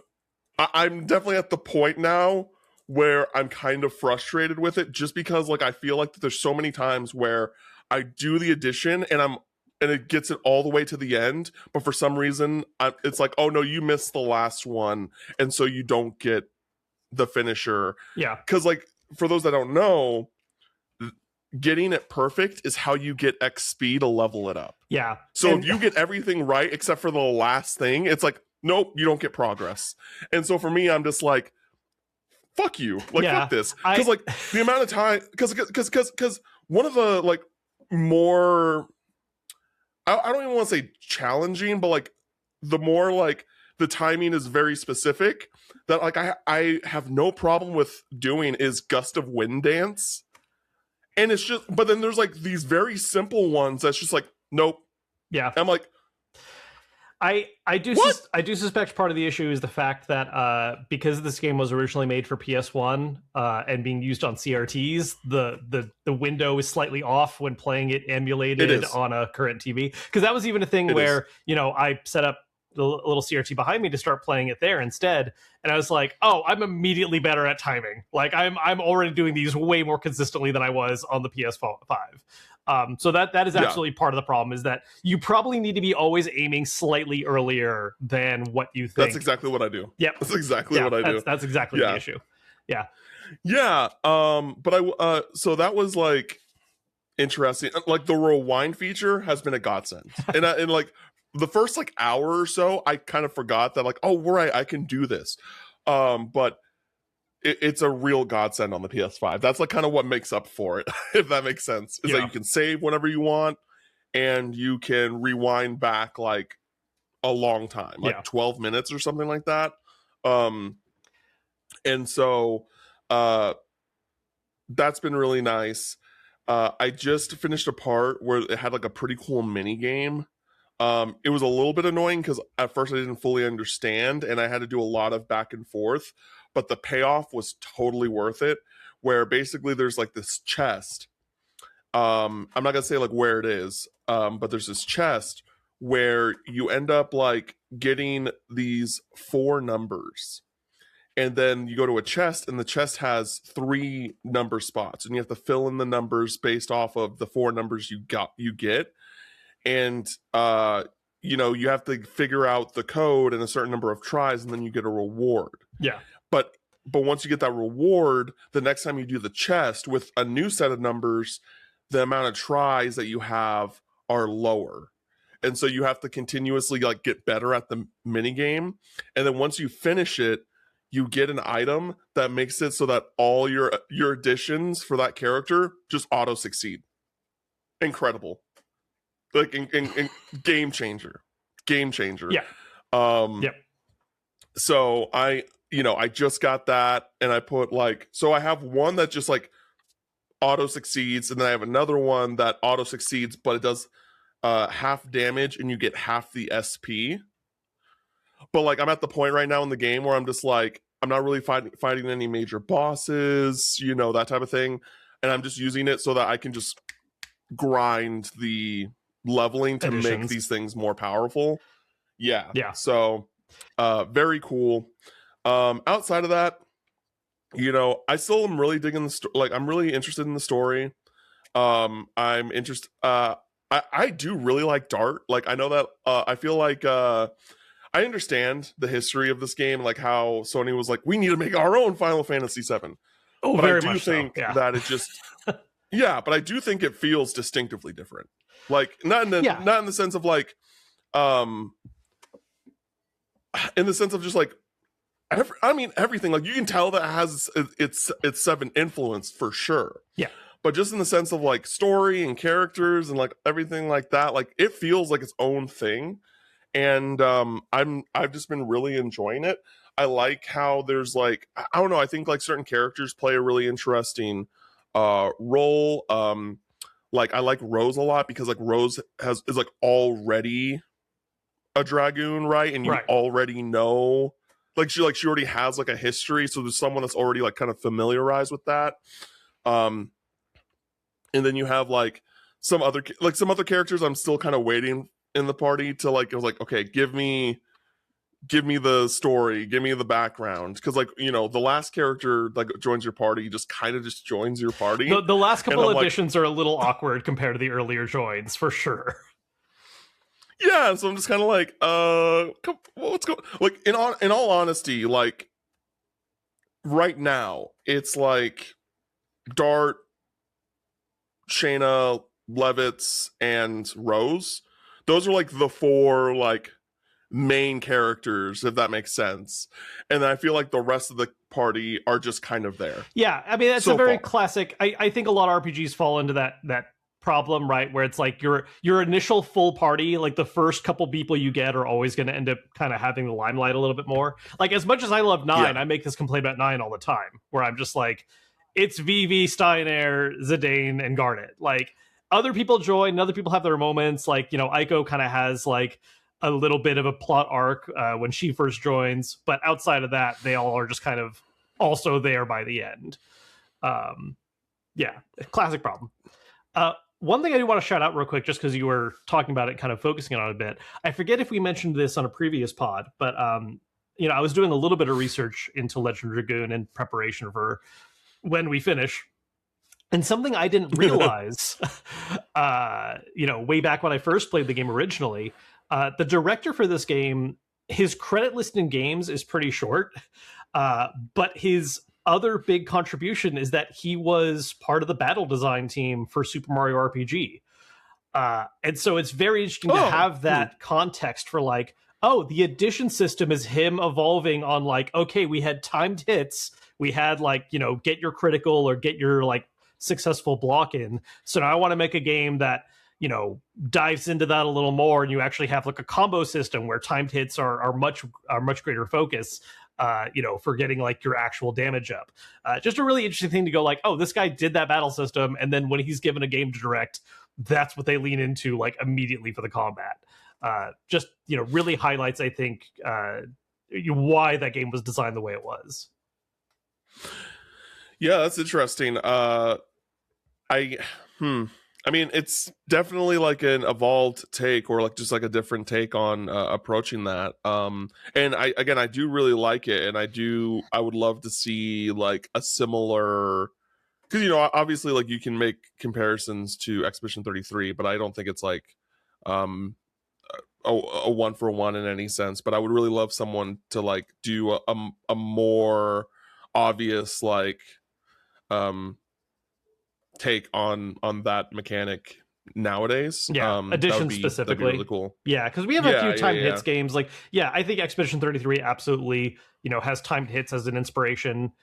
I'm definitely at the point now where I'm kind of frustrated with it, just because like I feel like there's so many times where I do the addition and it gets it all the way to the end, but for some reason it's like, oh no, you missed the last one, and so you don't get the finisher. Yeah, because like for those that don't know, getting it perfect is how you get XP to level it up. Yeah. So if you get everything right except for the last thing, it's like, nope, you don't get progress. And so for me, I'm just like, fuck you. Like, fuck this. Because like the amount of time, because one of the like more, I don't even want to say challenging, but like the more like the timing is very specific that like I have no problem with doing is Gust of Wind Dance. And it's just, but then there's like these very simple ones that's just like, nope. Yeah. I'm like, I do suspect part of the issue is the fact that because this game was originally made for PS1 and being used on CRTs, the window is slightly off when playing it emulated on a current TV. Because that was even a thing where I set up the little CRT behind me to start playing it there instead, and I was like, oh, I'm immediately better at timing. Like I'm already doing these way more consistently than I was on the PS5. So that is absolutely part of the problem, is that you probably need to be always aiming slightly earlier than what you think. That's exactly what I do. Yep. That's exactly what I do. That's exactly the issue. Yeah. Yeah. But so that was like interesting. Like the rewind feature has been a godsend. and like the first like hour or so, I kind of forgot that like, oh, right, I can do this. But it's a real godsend on the PS5. That's like kind of what makes up for it, if that makes sense. Is that you can save whenever you want, and you can rewind back like a long time, like 12 minutes or something like that. And so that's been really nice. I just finished a part where it had like a pretty cool mini game. It was a little bit annoying because at first I didn't fully understand, and I had to do a lot of back and forth, but the payoff was totally worth it, where basically there's like this chest. I'm not gonna say like where it is, but there's this chest where you end up like getting these 4 numbers, and then you go to a chest, and the chest has 3 number spots, and you have to fill in the numbers based off of the 4 numbers you get. And you have to figure out the code in a certain number of tries, and then you get a reward. But once you get that reward, the next time you do the chest with a new set of numbers, the amount of tries that you have are lower, and so you have to continuously like get better at the mini game. And then once you finish it, you get an item that makes it so that all your additions for that character just auto succeed. Incredible. Like in game changer. So I just got that, and I put like, so I have one that just like auto succeeds, and then I have another one that auto succeeds, but it does half damage and you get half the SP. But like I'm at the point right now in the game where I'm just like, I'm not really fighting any major bosses, that type of thing, and I'm just using it so that I can just grind the leveling to make these things more powerful. Yeah. So very cool. Outside of that, you know, I still am really digging the like I'm really interested in the story. I'm interested I do really like Dart. Like I know that I feel like I understand the history of this game, like how Sony was like, we need to make our own Final Fantasy VII. Oh, but very I do much think so. that it just but I do think it feels distinctively different. Like not in the sense of like in the sense of just like everything. Like you can tell that it has its Seven influence for sure. Yeah. But just in the sense of like story and characters and like everything like that, like it feels like its own thing. And I've just been really enjoying it. I like how there's like I don't know, I think like certain characters play a really interesting role. Like I like Rose a lot because like Rose is like already a Dragoon, right? And you already know she already has like a history, so there's someone that's already like kind of familiarized with that. And then you have like some other characters I'm still kind of waiting in the party to like, I was like, okay, give me the story, give me the background, because like, you know, the last character that joins your party just kind of just joins your party. The last couple additions are a little awkward compared to the earlier joins for sure. Yeah, so I'm just kind of like, what's going? Like in all honesty, like right now it's like Dart, Shayna, Levitz, and Rose. Those are like the four like main characters, if that makes sense. And I feel like the rest of the party are just kind of there. Yeah, I mean that's a very classic. I think a lot of RPGs fall into that problem, right? Where it's like your initial full party, like the first couple people you get are always going to end up kind of having the limelight a little bit more. Like as much as I love 9, I make this complaint about 9 all the time, where I'm just like, it's Vivi, Steinair, Zidane, and Garnet. Like other people join, and other people have their moments. Like, you know, Aiko kind of has like a little bit of a plot arc when she first joins, but outside of that, they all are just kind of also there by the end. Yeah, classic problem. One thing I do want to shout out real quick, just because you were talking about it, kind of focusing on it a bit. I forget if we mentioned this on a previous pod, but you know, I was doing a little bit of research into Legend of Dragoon in preparation for when we finish. And something I didn't realize, you know, way back when I first played the game originally, the director for this game, his credit list in games is pretty short, but his other big contribution is that he was part of the battle design team for Super Mario RPG. And so it's very interesting to have that context for like, oh, the addition system is him evolving on like, okay, we had timed hits. We had like, you know, get your critical or get your like successful block in. So now I want to make a game that, you know, dives into that a little more. And you actually have like a combo system where timed hits are much greater focus. You know, for getting like your actual damage up. Just a really interesting thing to go like, oh, this guy did that battle system, and then when he's given a game to direct, that's what they lean into like immediately for the combat. Just, you know, really highlights, I think, why that game was designed the way it was. Yeah, that's interesting. I mean, it's definitely like an evolved take, or like just like a different take on approaching that. And I do really like it, and I would love to see like a similar, because, you know, obviously like you can make comparisons to Expedition 33, but I don't think it's like a one for one in any sense. But I would really love someone to like do a more obvious like take on that mechanic nowadays. Addition specifically, that'd be really cool. Yeah, because we have a few timed hits games. Like, I think Expedition 33 absolutely, you know, has timed hits as an inspiration.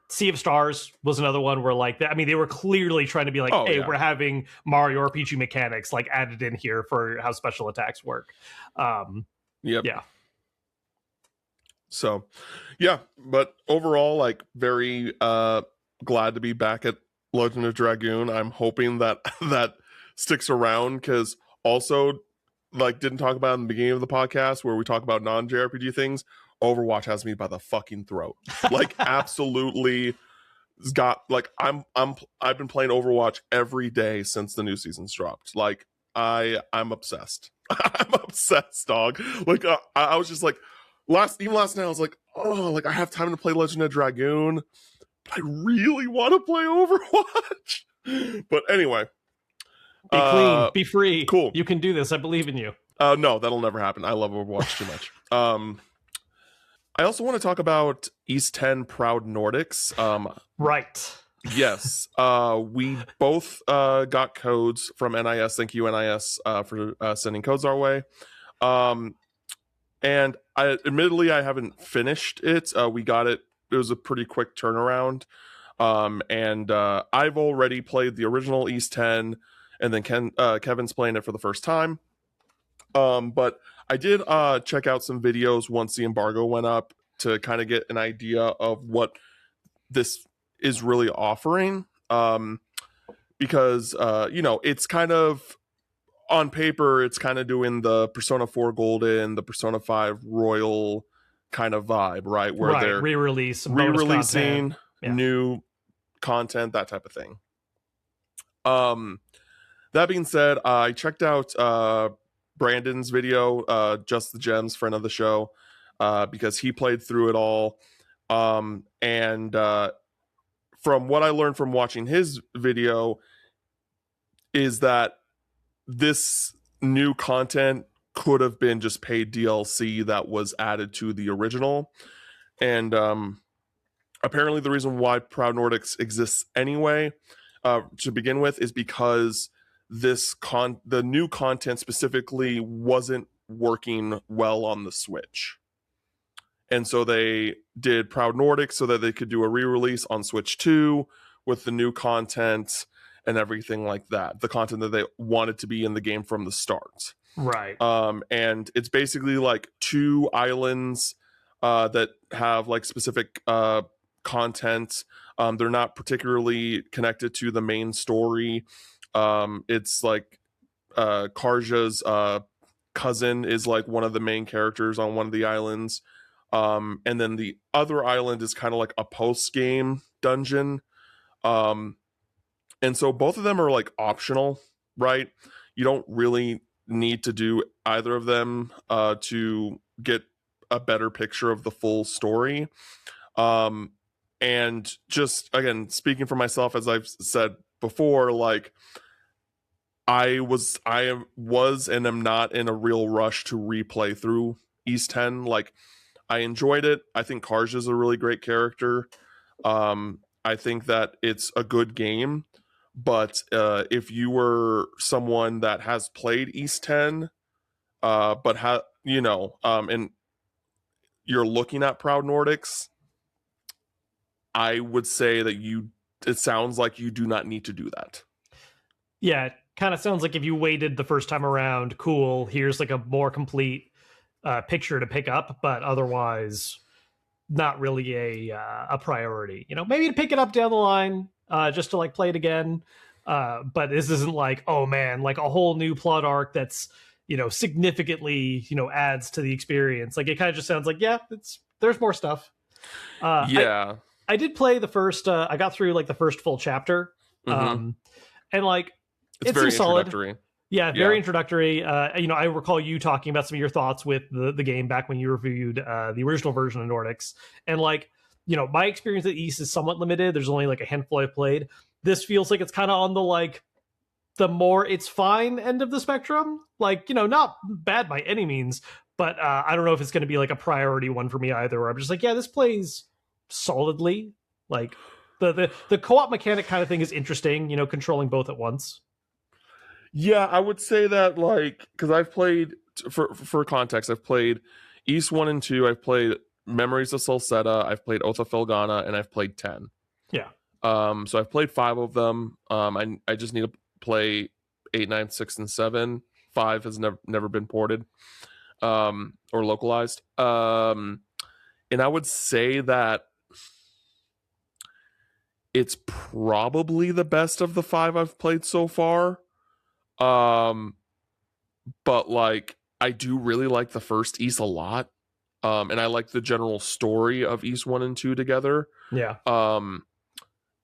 Sea of Stars was another one where like, I mean, they were clearly trying to be like, we're having Mario RPG mechanics like added in here for how special attacks work. Yeah. So, yeah, but overall, like, very glad to be back at Legend of Dragoon. I'm hoping that that sticks around, because also, like, didn't talk about in the beginning of the podcast where we talk about non-JRPG things. Overwatch has me by the fucking throat. Like, absolutely got like I've been playing Overwatch every day since the new season's dropped. Like I'm obsessed. I'm obsessed, dog. Like I was just like last night I was like, oh, like I have time to play Legend of Dragoon, but I really want to play Overwatch. But anyway, be clean, be free. Cool. You can do this. I believe in you. No, that'll never happen. I love Overwatch too much. I also want to talk about East 10 Proud Nordics. Right. Yes. We both got codes from NIS. Thank you, NIS, for sending codes our way. And admittedly, I haven't finished it. We got it. It was a pretty quick turnaround. And I've already played the original East 10, and then Kevin's playing it for the first time. But I did check out some videos once the embargo went up to kind of get an idea of what this is really offering. Because, it's kind of, on paper, it's kind of doing the Persona 4 Golden, the Persona 5 Royal kind of vibe, right? Where they're re-releasing new content, that type of thing. That being said, I checked out Brandon's video, Just the Gems, friend of the show, because he played through it all. And from what I learned from watching his video is that this new content could have been just paid DLC that was added to the original. And apparently the reason why Proud Nordics exists anyway, to begin with, is because the new content specifically wasn't working well on the Switch. And so they did Proud Nordics so that they could do a re-release on Switch 2 with the new content and everything like that. The content that they wanted to be in the game from the start. Right. And it's basically like 2 islands that have like specific content. They're not particularly connected to the main story. It's like Karja's cousin is like one of the main characters on one of the islands. And then the other island is kind of like a post-game dungeon. And so both of them are like optional, right? You don't really need to do either of them to get a better picture of the full story. And just, again, speaking for myself, as I've said before, like I was and am not in a real rush to replay through East 10. Like, I enjoyed it. I think Karja is a really great character. I think that it's a good game. But if you were someone that has played East 10, but and you're looking at Proud Nordics, I would say that it sounds like you do not need to do that. Yeah, it kind of sounds like if you waited the first time around, cool, here's like a more complete picture to pick up, but otherwise not really a priority. Maybe to pick it up down the line, just to like play it again. But this isn't like, oh man, like a whole new plot arc that's, significantly, adds to the experience. Like it kind of just sounds like, yeah, there's more stuff. Yeah. I did play the first, I got through like the first full chapter. Mm-hmm. And like, it's very introductory. Solid. Yeah, very introductory. I recall you talking about some of your thoughts with the game back when you reviewed the original version of Nordics. And like, my experience at East is somewhat limited. There's only like a handful I've played. This feels like it's kind of on the like the more it's fine end of the spectrum. Like, not bad by any means, but I don't know if it's going to be like a priority one for me either, where I'm just like, yeah, this plays solidly. Like the co-op mechanic kind of thing is interesting, controlling both at once. Yeah, I would say that, like, because I've played, for context, I've played East 1 and 2, I've played Memories of Solseta, I've played Oath of Felghana, and I've played 10. Yeah. So I've played 5 of them. I just need to play 8, 9, 6, and 7. 5 has never been ported or localized. And I would say that it's probably the best of the 5 I've played so far. But like I do really like the first East a lot. And I like the general story of East 1 and 2 together. Yeah.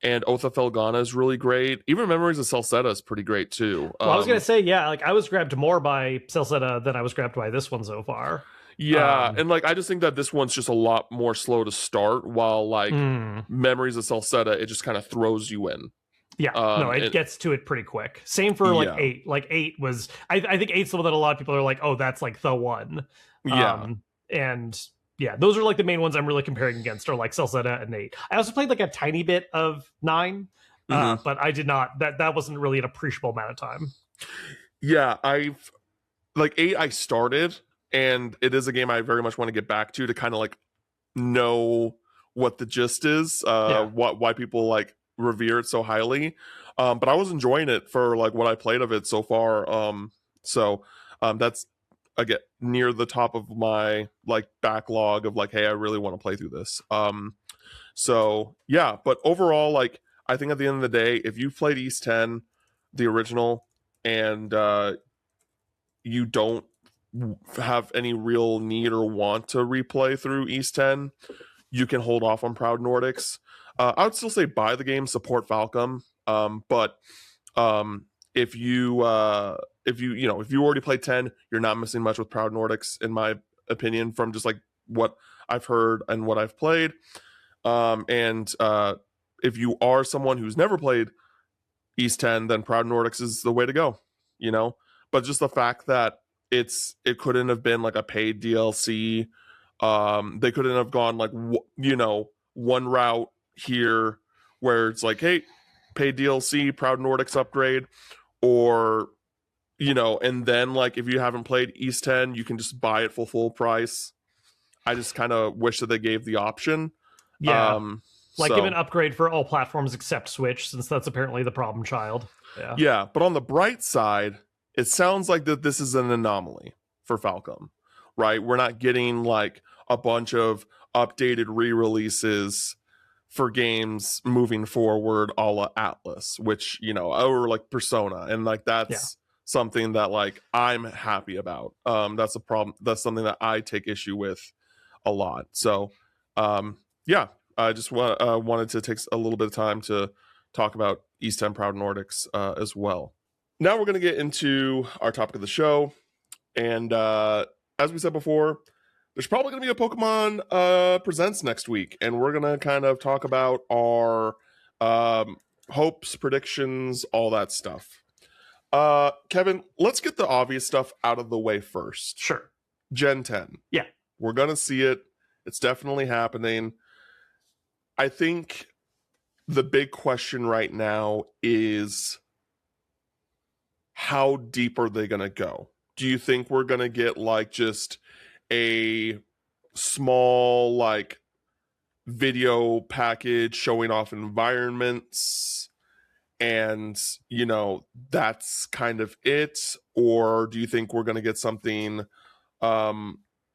and Oath of Felghana is really great. Even Memories of Celceta is pretty great too. Well, I was gonna say, yeah, like I was grabbed more by Celceta than I was grabbed by this one so far. Yeah, and like I just think that this one's just a lot more slow to start, while like Memories of Celceta, it just kind of throws you in. Yeah, no, it gets to it pretty quick. Same for like 8. Like 8 was, I think 8's the one that a lot of people are like, oh, that's like the one. Yeah. And yeah, those are like the main ones I'm really comparing against, are like Celceta and 8. I also played like a tiny bit of 9, but I did not. That wasn't really an appreciable amount of time. Yeah, I've like 8. I started, and it is a game I very much want to get back to kind of like know what the gist is, why people like revere it so highly. But I was enjoying it for like what I played of it so far. So that's again near the top of my like backlog of like, hey, I really want to play through this. So yeah, but overall, like I think at the end of the day, if you've played East 10, the original, and you don't have any real need or want to replay through East 10, you can hold off on Proud Nordics. I would still say buy the game, support Falcom, but if you already played 10, you're not missing much with Proud Nordics, in my opinion, from just like what I've heard and what I've played. And if you are someone who's never played East 10, then Proud Nordics is the way to go, But just the fact that it couldn't have been like a paid DLC. They couldn't have gone like one route here where it's like, hey, pay DLC, Proud Nordics upgrade, or and then like if you haven't played East 10, you can just buy it for full price. I just kind of wish that they gave the option. Yeah. Give an upgrade for all platforms except Switch, since that's apparently the problem child. Yeah, but on the bright side, it sounds like that this is an anomaly for Falcom, right? We're not getting like a bunch of updated re-releases for games moving forward a la Atlas, which, or like Persona. And like that's something that like I'm happy about. That's a problem. That's something that I take issue with a lot. So I just wanted to take a little bit of time to talk about East 10 Proud Nordics as well. Now we're going to get into our topic of the show. And as we said before, there's probably going to be a Pokemon Presents next week. And we're going to kind of talk about our hopes, predictions, all that stuff. Kevin, let's get the obvious stuff out of the way first. Sure. Gen 10. Yeah. We're going to see it. It's definitely happening. I think the big question right now is, how deep are they going to go? Do you think we're going to get like just a small like video package showing off environments and that's kind of it? Or do you think we're going to get something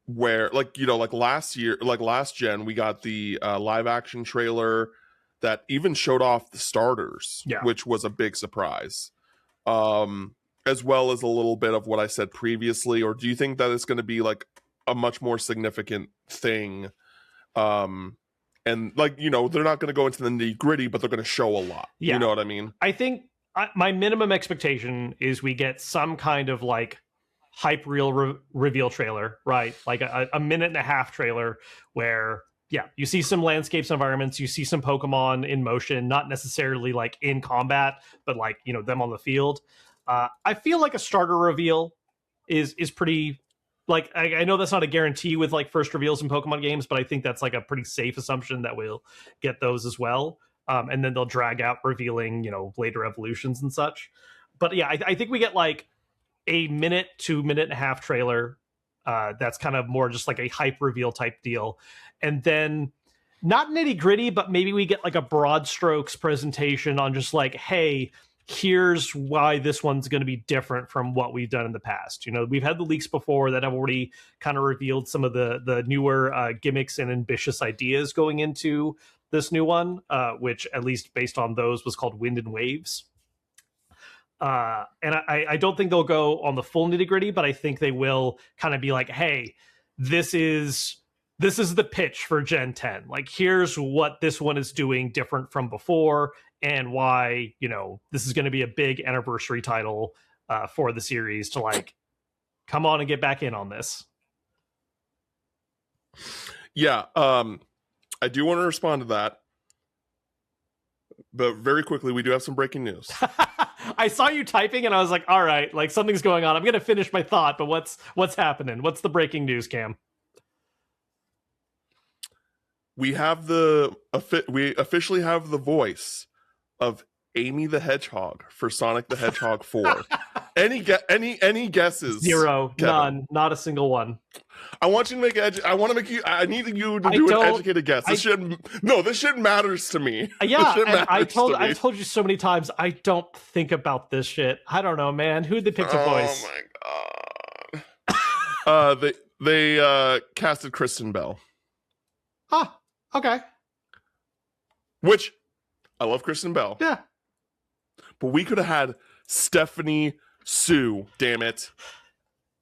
where like last gen we got the live action trailer that even showed off the starters, which was a big surprise, as well as a little bit of what I said previously? Or do you think that it's going to be like a much more significant thing, and like they're not going to go into the nitty gritty, but they're going to show a lot? You know what I mean? I think my minimum expectation is we get some kind of like hype reel reveal trailer, right? Like a minute and a half trailer where you see some landscapes, environments, you see some Pokemon in motion, not necessarily like in combat, but like them on the field. I feel like a starter reveal is pretty, like, I know that's not a guarantee with like first reveals in Pokemon games, but I think that's like a pretty safe assumption that we'll get those as well. And then they'll drag out revealing later evolutions and such. But I think we get like a minute to minute and a half trailer that's kind of more just like a hype reveal type deal, and then not nitty gritty, but maybe we get like a broad strokes presentation on just like, hey, here's why this one's going to be different from what we've done in the past. We've had the leaks before that have already kind of revealed some of the newer gimmicks and ambitious ideas going into this new one, which at least based on those was called Wind and Waves. And I don't think they'll go on the full nitty gritty, but I think they will kind of be like, hey, this is this is the pitch for Gen 10. Like, here's what this one is doing different from before, and why, you know, this is going to be a big anniversary title for the series to, like, come on and get back in on this. Yeah, I do want to respond to that, but very quickly, we do have some breaking news. I saw you typing, and I was like, all right, like, something's going on. I'm going to finish my thought, but what's happening? What's the breaking news, Cam? We officially have the voice of Amy the Hedgehog for Sonic the Hedgehog 4. Any guesses? Zero. Kevin? None. Not a single one. I want you to make I need you to do an educated guess. This shit matters to me. Yeah, and I've told you so many times, I don't think about this shit. I don't know, man. Who'd they pick to voice? Oh my god. They casted Kristen Bell. Huh. Okay. Which, I love Kristen Bell. Yeah. But we could have had Stephanie Sue, damn it.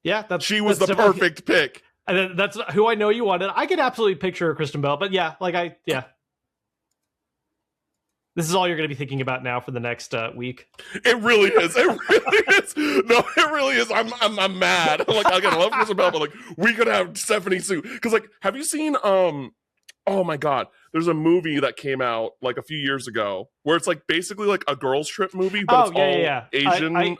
Yeah, she was the perfect pick. And that's who I know you wanted. I could absolutely picture Kristen Bell, but yeah, this is all you're going to be thinking about now for the next week. It really is. It really is. No, it really is. I'm mad. Like, again, I love Kristen Bell, but like, we could have Stephanie Sue. Because, like, have you seen oh my god, there's a movie that came out like a few years ago where it's like basically like a girls trip movie, but it's all Asian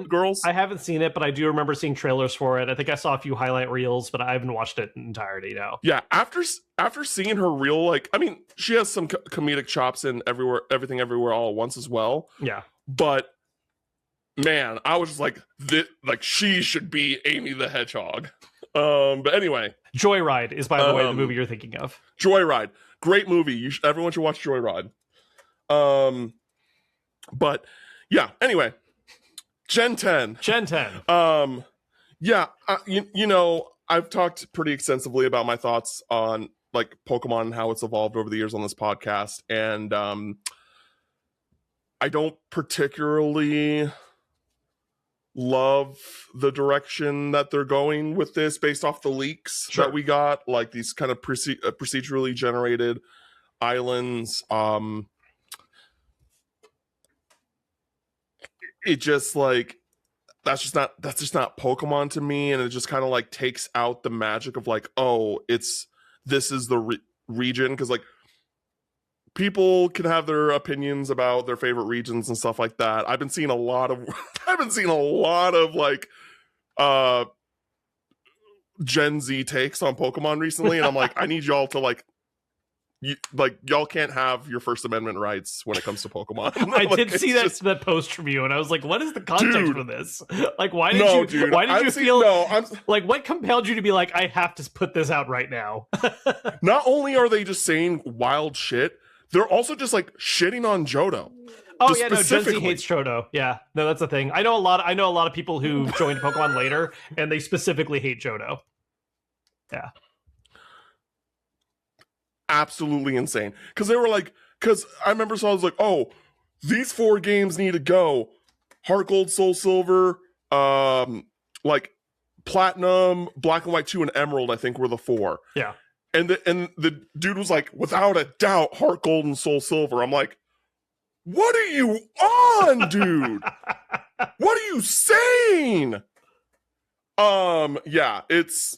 girls. I haven't seen it, but I do remember seeing trailers for it. I think I saw a few highlight reels, but I haven't watched it in entirety now. Yeah, after seeing her reel, like, I mean, she has some comedic chops in Everything Everywhere All at Once as well. Yeah, but man, I was just like, she should be Amy the Hedgehog. But anyway, Joyride is, by the way, the movie you're thinking of. Joyride, great movie. Everyone should watch Joyride. But yeah, anyway, Gen 10. Yeah, you know, I've talked pretty extensively about my thoughts on like Pokemon and how it's evolved over the years on this podcast, and I don't particularly love the direction that they're going with this based off the leaks that we got, like these kind of procedurally generated islands. It just like that's just not Pokemon to me, and it just kind of like takes out the magic of like, oh, this is the region, because like people can have their opinions about their favorite regions and stuff like that. I've been seeing a lot of like Gen Z takes on Pokemon recently, and I'm like, I need y'all to like y'all can't have your First Amendment rights when it comes to Pokemon. I did see that post from you, and I was like, what is the context for this? Like, why did you feel like, what compelled you to be like, I have to put this out right now? Not only are they just saying wild shit, they're also just like shitting on Johto. Oh yeah, no, Gen Z hates Johto. Yeah, no, that's the thing. I know a lot of people who joined Pokemon later, and they specifically hate Johto. Yeah, absolutely insane. Because I remember, so I was like, oh, these 4 games need to go: Heart Gold, Soul Silver, like Platinum, Black and White 2, and Emerald. I think were the 4. Yeah. And the dude was like, without a doubt, Heart Gold and Soul Silver. I'm like, what are you on, dude? What are you saying? Yeah, it's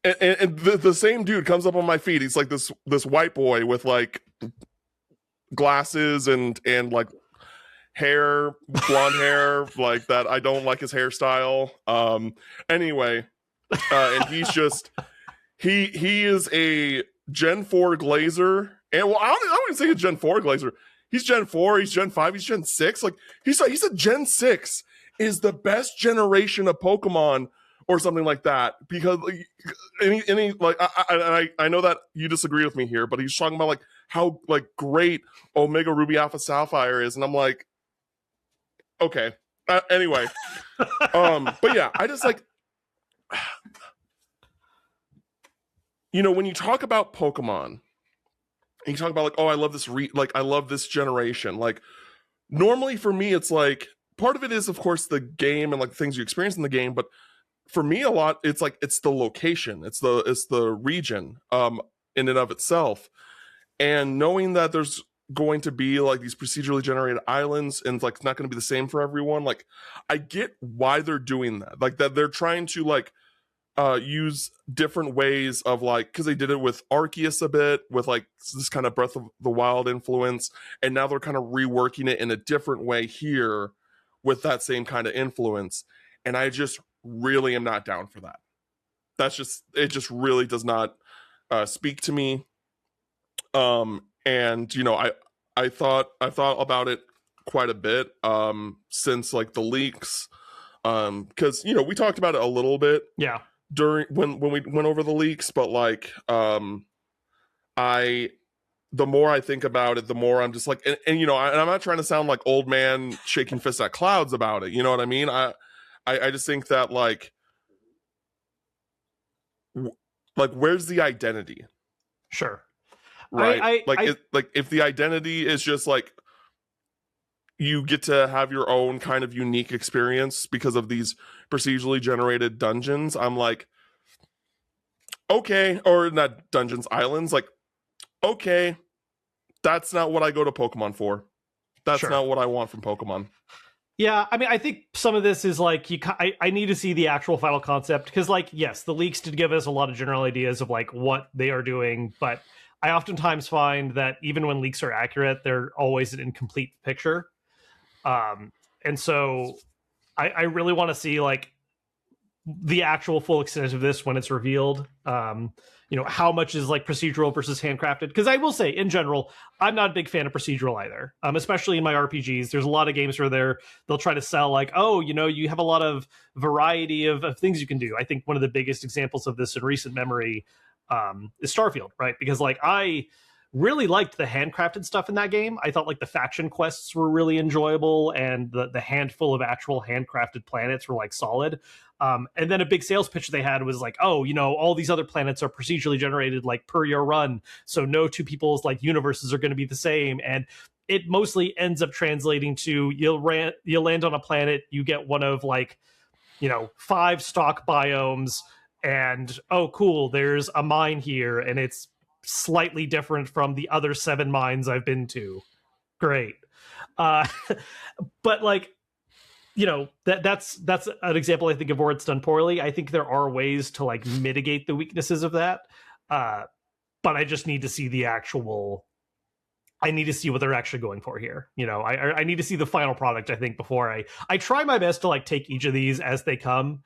and the same dude comes up on my feed. He's like this white boy with like glasses and like hair, blonde hair, like that. I don't like his hairstyle. Anyway, and he's just. He is a Gen 4 Glazer, and well, I wouldn't say a Gen 4 Glazer. He's Gen 4, he's Gen 5, he's Gen 6. Like he said Gen 6 is the best generation of Pokemon or something like that. Because any like I know that you disagree with me here, but he's talking about like how like great Omega Ruby Alpha Sapphire is, and I'm like, okay. Anyway, but yeah, I just like. You know, when you talk about Pokemon, and you talk about like, oh, I love this I love this generation. Like, normally for me, it's like part of it is, of course, the game and like things you experience in the game. But for me a lot, it's like it's the location, it's the region in and of itself, and knowing that there's going to be like these procedurally generated islands and like it's not going to be the same for everyone. Like I get why they're doing that, like that they're trying to like use different ways of like, because they did it with Arceus a bit with like this kind of Breath of the Wild influence, and now they're kind of reworking it in a different way here with that same kind of influence, and I just really am not down for that. That's just, it just really does not speak to me. And you know, I thought about it quite a bit since like the leaks, because you know we talked about it a little bit during when we went over the leaks, but like I the more I think about it, the more I'm just like, and you know, I'm not trying to sound like old man shaking fists at clouds about it, you know what I mean? I just think that like where's the identity? Sure. Right. Like if the identity is just like you get to have your own kind of unique experience because of these procedurally generated dungeons, I'm like, okay, or not dungeons, islands, like, okay, that's not what I go to Pokemon for. That's not what I want from Pokemon. Yeah, I mean, I think some of this is like I need to see the actual final concept, because like, yes, the leaks did give us a lot of general ideas of like what they are doing, but I oftentimes find that even when leaks are accurate, they're always an incomplete picture. And so I really want to see like the actual full extent of this when it's revealed. You know, how much is like procedural versus handcrafted? Because I will say, in general, I'm not a big fan of procedural either. Especially in my RPGs, there's a lot of games where they'll try to sell like, oh, you know, you have a lot of variety of things you can do. I think one of the biggest examples of this in recent memory is Starfield, right? Because like I really liked the handcrafted stuff in that game. I thought like the faction quests were really enjoyable, and the handful of actual handcrafted planets were like solid. And then a big sales pitch they had was like, oh, you know, all these other planets are procedurally generated like per your run, so no two people's like universes are going to be the same. And it mostly ends up translating to you'll land on a planet, you get one of like, you know, 5 stock biomes, and oh cool, there's a mine here and it's slightly different from the other 7 mines I've been to. Great. But like, you know, that's an example I think of where it's done poorly. I think there are ways to like mitigate the weaknesses of that, but I just need to see the actual. I need to see what they're actually going for here. You know, I need to see the final product, I think, before I try my best to like take each of these as they come.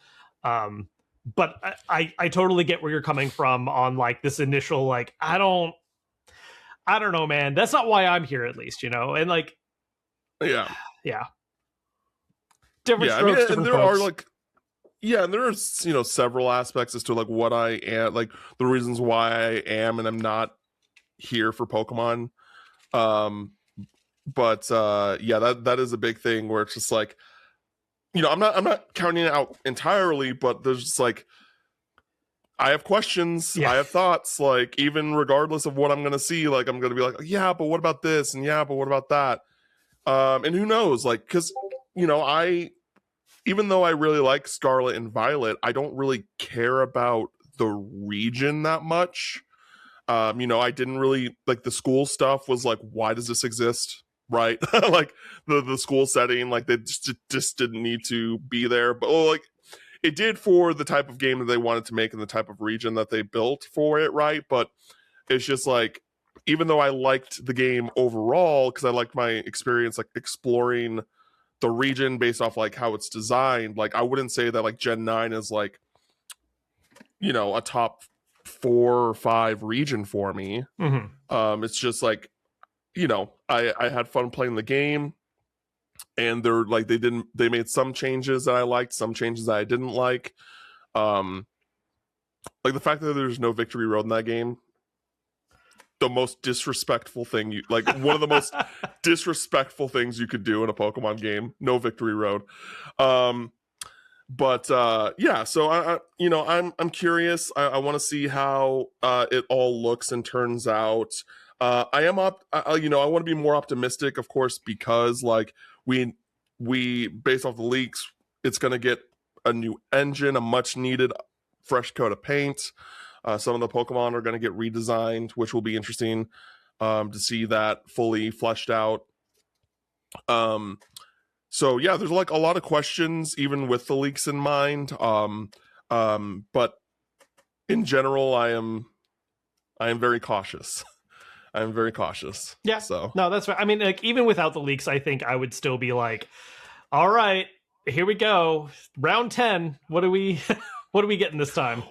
But I totally get where you're coming from on like this initial like I don't know, man. That's not why I'm here, at least, you know. And like, yeah. Different strokes, different and there folks. are like, yeah, and there are, you know, several aspects as to like what I am, like the reasons why I am and I'm not here for Pokemon. But yeah, that is a big thing where it's just like, you know, I'm not counting it out entirely, but there's just like, I have questions, I have thoughts, like even regardless of what I'm gonna see, like I'm gonna be like, yeah, but what about this, and yeah, but what about that, and who knows, like, because you know, even though I really like Scarlet and Violet, I don't really care about the region that much. You know, I didn't really like the school stuff was like, why does this exist? Right? Like the school setting, like they just didn't need to be there. But like it did for the type of game that they wanted to make and the type of region that they built for it, right? But it's just like, even though I liked the game overall, because I liked my experience like exploring the region based off like how it's designed, like I wouldn't say that like Gen 9 is like, you know, a top 4 or 5 region for me. It's just like, you know, I had fun playing the game, and they're like they made some changes that I liked, some changes that I didn't like. Like the fact that there's no victory road in that game, the most disrespectful thing you like, one of the most disrespectful things you could do in a Pokemon game, no victory road. But yeah, so I you know, I'm curious. I want to see how it all looks and turns out. I am you know, I want to be more optimistic, of course, because like we based off the leaks, it's going to get a new engine, a much needed fresh coat of paint. Some of the Pokemon are going to get redesigned, which will be interesting to see that fully fleshed out. So yeah, there's like a lot of questions, even with the leaks in mind. But in general, I am very cautious. I'm very cautious. Yeah. So no, that's right. I mean, like even without the leaks, I think I would still be like, all right, here we go, round 10. What are we getting this time?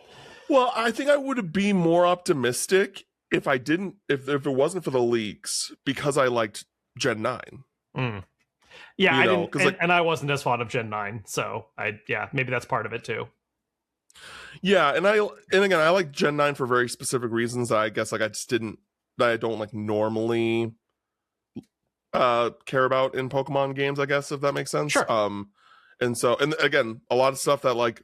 Well, I think I would be more optimistic if it wasn't for the leaks, because I liked Gen 9. Yeah, I didn't, and I wasn't as fond of Gen 9, so maybe that's part of it too. Yeah, and again, I like Gen 9 for very specific reasons that I guess like I don't like normally care about in Pokemon games, I guess, if that makes sense. Sure. And again, a lot of stuff that like,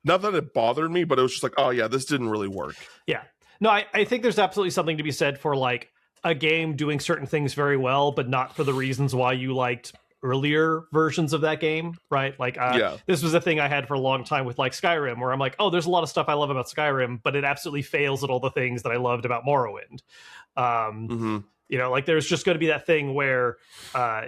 not that it bothered me, but it was just like, oh yeah, this didn't really work. Yeah. No, I think there's absolutely something to be said for like a game doing certain things very well, but not for the reasons why you liked earlier versions of that game, right? Like this was a thing I had for a long time with like Skyrim, where I'm like, oh, there's a lot of stuff I love about Skyrim, but it absolutely fails at all the things that I loved about Morrowind. You know, like there's just going to be that thing where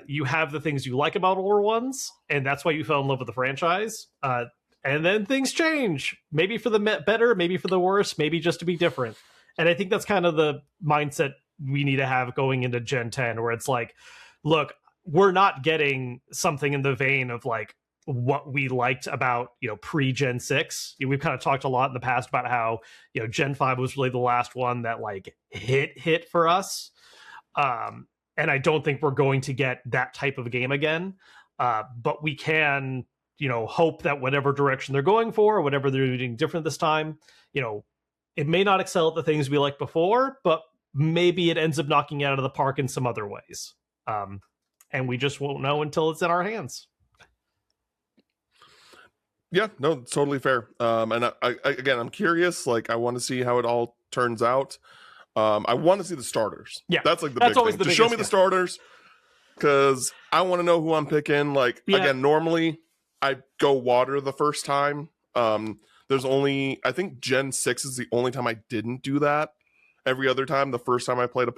you have the things you like about older ones, and that's why you fell in love with the franchise. And then things change, maybe for the better, maybe for the worse, maybe just to be different. And I think that's kind of the mindset we need to have going into Gen 10, where it's like, look, we're not getting something in the vein of like what we liked about, you know, pre-Gen 6. We've kind of talked a lot in the past about how, you know, Gen 5 was really the last one that like hit for us. And I don't think we're going to get that type of game again. But we can, you know, hope that whatever direction they're going for, or whatever they're doing different this time, you know, it may not excel at the things we liked before, but maybe it ends up knocking it out of the park in some other ways. And we just won't know until it's in our hands. Yeah, no, totally fair. And again, I'm curious. Like, I want to see how it all turns out. I want to see the starters. Yeah, that's like that's always big thing. Just show me the starters, because I want to know who I'm picking. Like, again, normally I go water the first time. There's only, I think Gen 6 is the only time I didn't do that. Every other time, the first time I played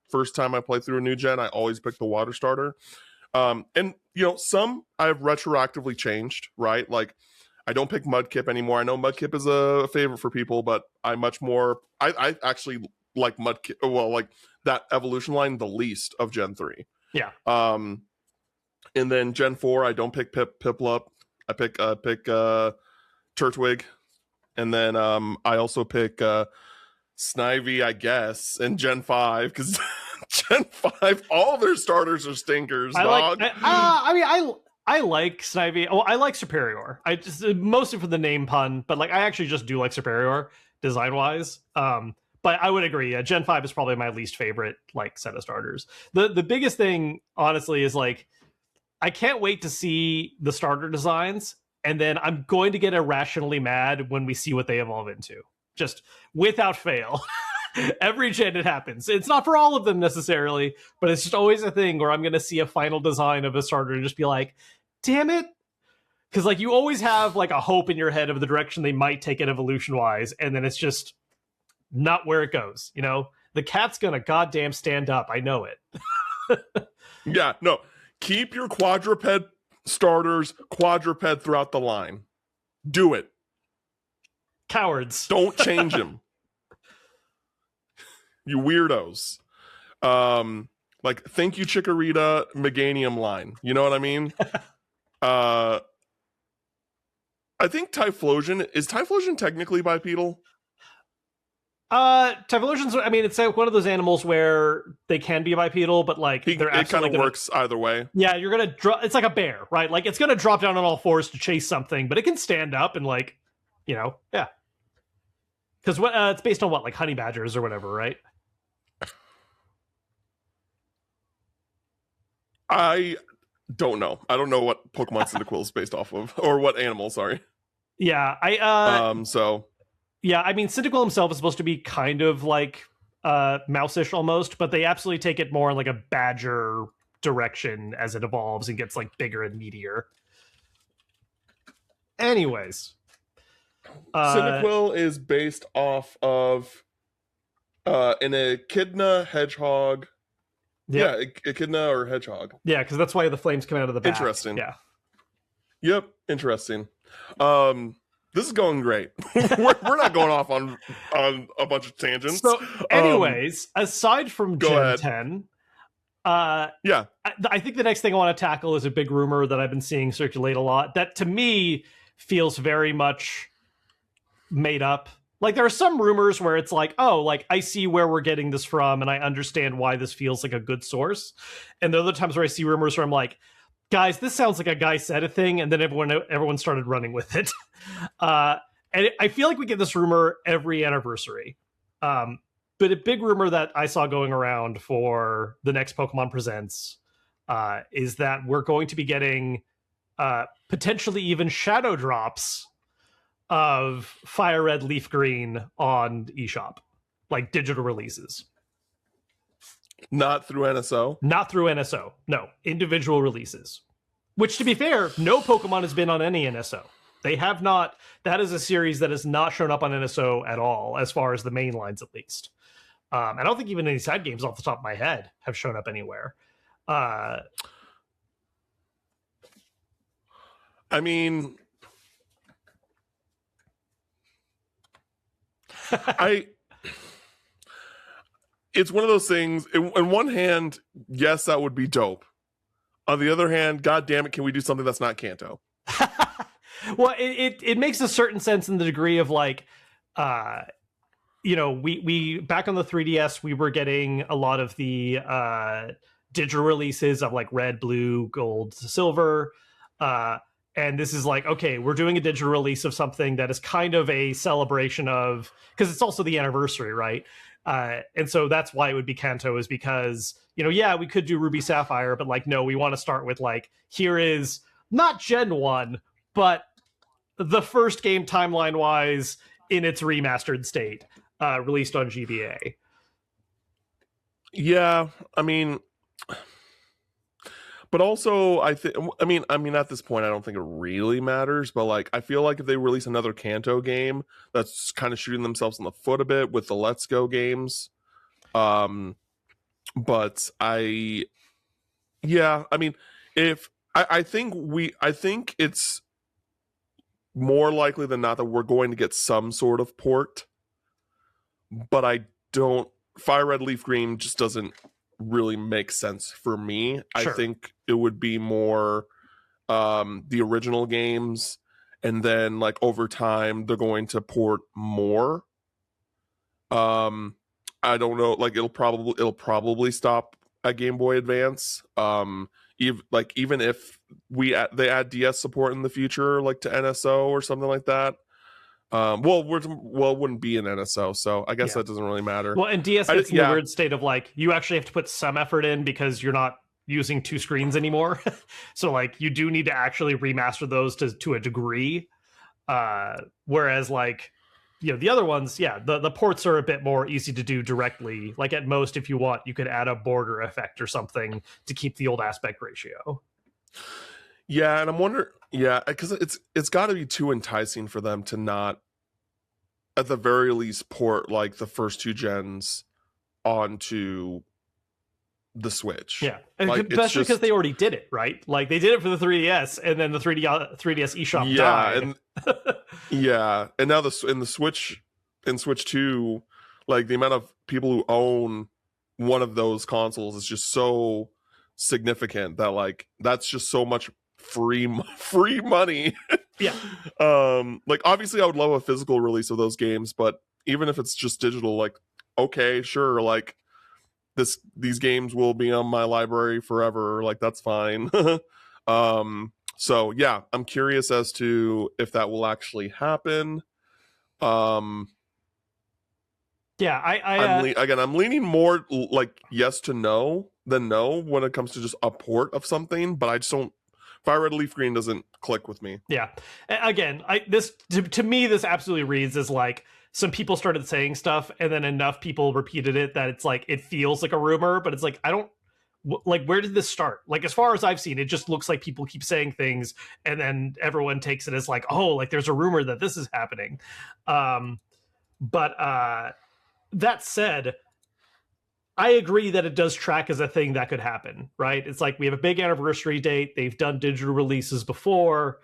first time I played through a new gen, I always pick the water starter. And you know, some I've retroactively changed, right? Like, I don't pick Mudkip anymore. I know Mudkip is a favorite for people, but I actually like Mudkip, well, like that evolution line the least of Gen 3. Yeah. And then Gen 4, I don't pick Piplup. I pick Turtwig. And then I also pick Snivy, I guess, in Gen 5, because Gen 5, all their starters are stinkers, dog. I like Snivy. Oh, I like Superior. I just mostly for the name pun, but like I actually just do like Superior design wise. But I would agree, Gen 5 is probably my least favorite like set of starters. The biggest thing, honestly, is like I can't wait to see the starter designs, and then I'm going to get irrationally mad when we see what they evolve into. Just without fail. Every gen it happens. It's not for all of them necessarily, but it's just always a thing where I'm going to see a final design of a starter and just be like, damn it. Because like you always have like a hope in your head of the direction they might take it evolution wise, and then it's just not where it goes. You know, the cat's going to goddamn stand up. I know it. Yeah, no. Keep your quadruped starters quadruped throughout the line. Do it. Cowards. Don't change them. You weirdos. Like, thank you, Chikorita, Meganium line. You know what I mean? I think Typhlosion, is Typhlosion technically bipedal? Typhlosion's, I mean, it's like one of those animals where they can be bipedal, but like it kind of works either way. Yeah, you're gonna it's like a bear, right? Like it's gonna drop down on all fours to chase something, but it can stand up and like, you know, yeah. Because it's based on what, like honey badgers or whatever, right? I don't know. I don't know what Pokemon Cyndaquil is based off of, or what animal. Sorry. Yeah, yeah, I mean, Cyndaquil himself is supposed to be kind of like mouse-ish almost, but they absolutely take it more in like a badger direction as it evolves and gets like bigger and meatier. Anyways, Cyndaquil is based off of an echidna hedgehog. Yep. Yeah, echidna or hedgehog. Yeah, because that's why the flames come out of the back. Interesting. Yeah. Yep, interesting. This is going great. we're not going off on a bunch of tangents. So, anyways, aside from Gen 10, yeah, I think the next thing I want to tackle is a big rumor that I've been seeing circulate a lot that to me feels very much made up. Like, there are some rumors where it's like, oh, like, I see where we're getting this from and I understand why this feels like a good source. And there are other times where I see rumors where I'm like, guys, this sounds like a guy said a thing, and then everyone started running with it. And I feel like we get this rumor every anniversary. But a big rumor that I saw going around for the next Pokemon Presents is that we're going to be getting potentially even shadow drops of Fire Red, Leaf Green on eShop, like digital releases. Not through NSO? Not through NSO. No, individual releases. Which, to be fair, no Pokemon has been on any NSO. They have not. That is a series that has not shown up on NSO at all, as far as the main lines, at least. I don't think even any side games off the top of my head have shown up anywhere. I mean, it's one of those things. On one hand, yes, that would be dope. On the other hand, god damn it, can we do something that's not Kanto? Well, it makes a certain sense in the degree of like, you know, we back on the 3DS, we were getting a lot of the digital releases of like red, blue, gold, silver. And this is like, okay, we're doing a digital release of something that is kind of a celebration of, because it's also the anniversary, right? And so that's why it would be Kanto, is because, you know, yeah, we could do Ruby Sapphire, but like, no, we want to start with like, here is not Gen 1, but the first game timeline wise in its remastered state, released on GBA. Yeah, I mean, but also I mean at this point I don't think it really matters, but like I feel like if they release another Kanto game, that's kind of shooting themselves in the foot a bit with the Let's Go games. But I mean, if I think it's more likely than not that we're going to get some sort of port, but Fire Red Leaf Green just doesn't really make sense for me. Sure. I think it would be more the original games, and then like over time they're going to port more. I don't know, like it'll probably stop at Game Boy Advance. Even if they add DS support in the future, like to NSO or something like that. It wouldn't be an NSO, so I guess that doesn't really matter. Well, and DS gets in the weird state of like, you actually have to put some effort in because you're not using two screens anymore. So like, you do need to actually remaster those to a degree. Whereas like, you know, the other ones, the ports are a bit more easy to do directly. Like at most, if you want, you could add a border effect or something to keep the old aspect ratio. Yeah, and I'm wondering, because it's got to be too enticing for them to not, at the very least, port like the first two gens onto the Switch. Yeah, like, especially because they already did it, right? Like they did it for the 3DS, and then the 3DS eShop died. And now in Switch 2, like the amount of people who own one of those consoles is just so significant that like that's just so much free money. Yeah. Like obviously I would love a physical release of those games, but even if it's just digital, like okay, sure, like these games will be on my library forever, like that's fine. So yeah, I'm curious as to if that will actually happen. I'm leaning more like yes to no than no when it comes to just a port of something, but I just don't. Fire Red Leaf Green doesn't click with me. Yeah, again, to me this absolutely reads as like some people started saying stuff and then enough people repeated it that it's like it feels like a rumor, but it's like like, where did this start? Like, as far as I've seen, it just looks like people keep saying things, and then everyone takes it as like, oh, like there's a rumor that this is happening. But that said, I agree that it does track as a thing that could happen, right? It's like we have a big anniversary date. They've done digital releases before.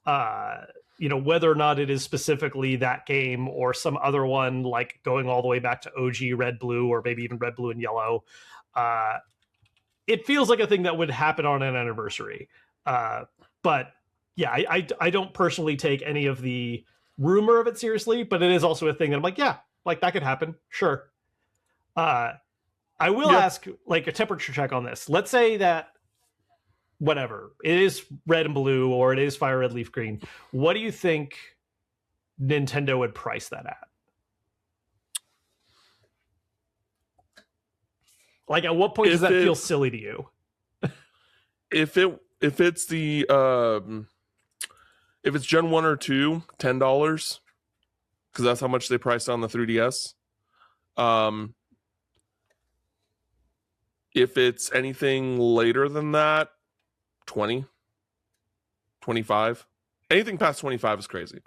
Whether or not it is specifically that game or some other one, like going all the way back to OG Red Blue, or maybe even Red Blue and Yellow, it feels like a thing that would happen on an anniversary. But yeah, I don't personally take any of the rumor of it seriously, but it is also a thing that I'm like, yeah, like that could happen. Sure. I will ask like a temperature check on this. Let's say that whatever, it is red and blue, or it is fire red leaf green. What do you think Nintendo would price that at? Like, at what point does that feel silly to you? If it's the if it's Gen 1 or 2, $10, because that's how much they priced on the 3DS. If it's anything later than that, 20, 25. Anything past 25 is crazy.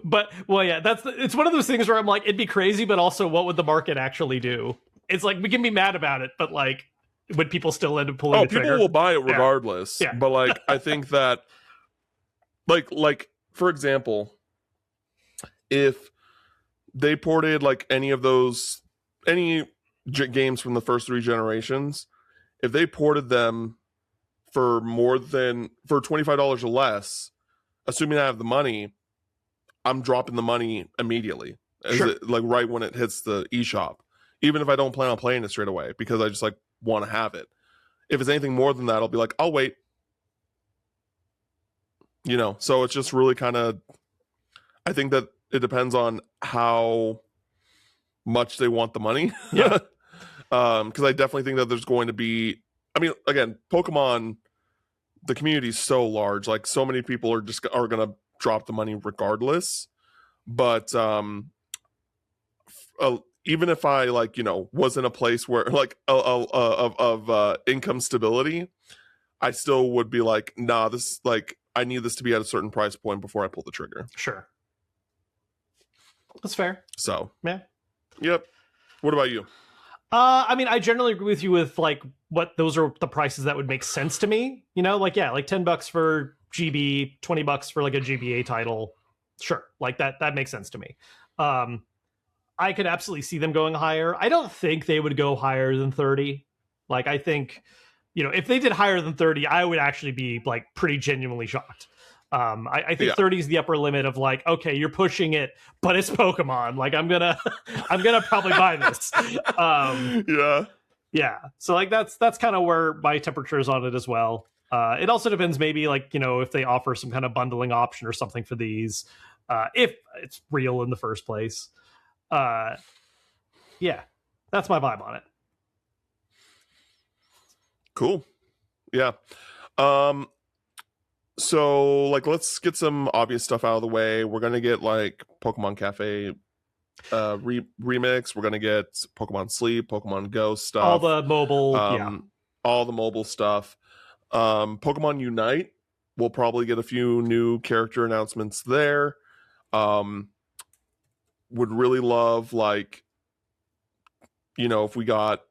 But, well, yeah, it's one of those things where I'm like, it'd be crazy, but also what would the market actually do? It's like, we can be mad about it, but like, would people still end up pulling the trigger? People will buy it regardless. Yeah. But like, I think that, like for example, if they ported like any games from the first 3 generations, if they ported them for $25 or less, assuming I have the money, I'm dropping the money immediately, like right when it hits the eShop, even if I don't plan on playing it straight away, because I just like want to have it. If it's anything more than that, I'll be like, I'll wait. So it's just really kind of, I think that it depends on how much they want the money. Yeah. Because I definitely think that there's going to be, I mean, again, Pokemon, the community is so large, like so many people are going to drop the money regardless. But even if I was in a place where like of income stability, I still would be like, nah, this like, I need this to be at a certain price point before I pull the trigger. Sure. That's fair. So yeah. Yep. What about you? I mean, I generally agree with you with like what those are the prices that would make sense to me. Like, yeah, like $10 for GB, $20 for like a GBA title. Sure. Like that makes sense to me. I could absolutely see them going higher. I don't think they would go higher than 30. Like, I think, if they did higher than 30, I would actually be like pretty genuinely shocked. I think 30 is the upper limit of like, okay, you're pushing it, but it's Pokemon. Like, I'm gonna probably buy this. Yeah. So like that's kind of where my temperature is on it as well. It also depends, maybe like, if they offer some kind of bundling option or something for these, if it's real in the first place. Yeah, that's my vibe on it. Cool. Yeah. So like, let's get some obvious stuff out of the way. We're gonna get like Pokemon Cafe remix. We're gonna get Pokemon Sleep, Pokemon Go stuff, all the mobile, all the mobile stuff. Pokemon Unite, we'll probably get a few new character announcements there. Would really love like, if we got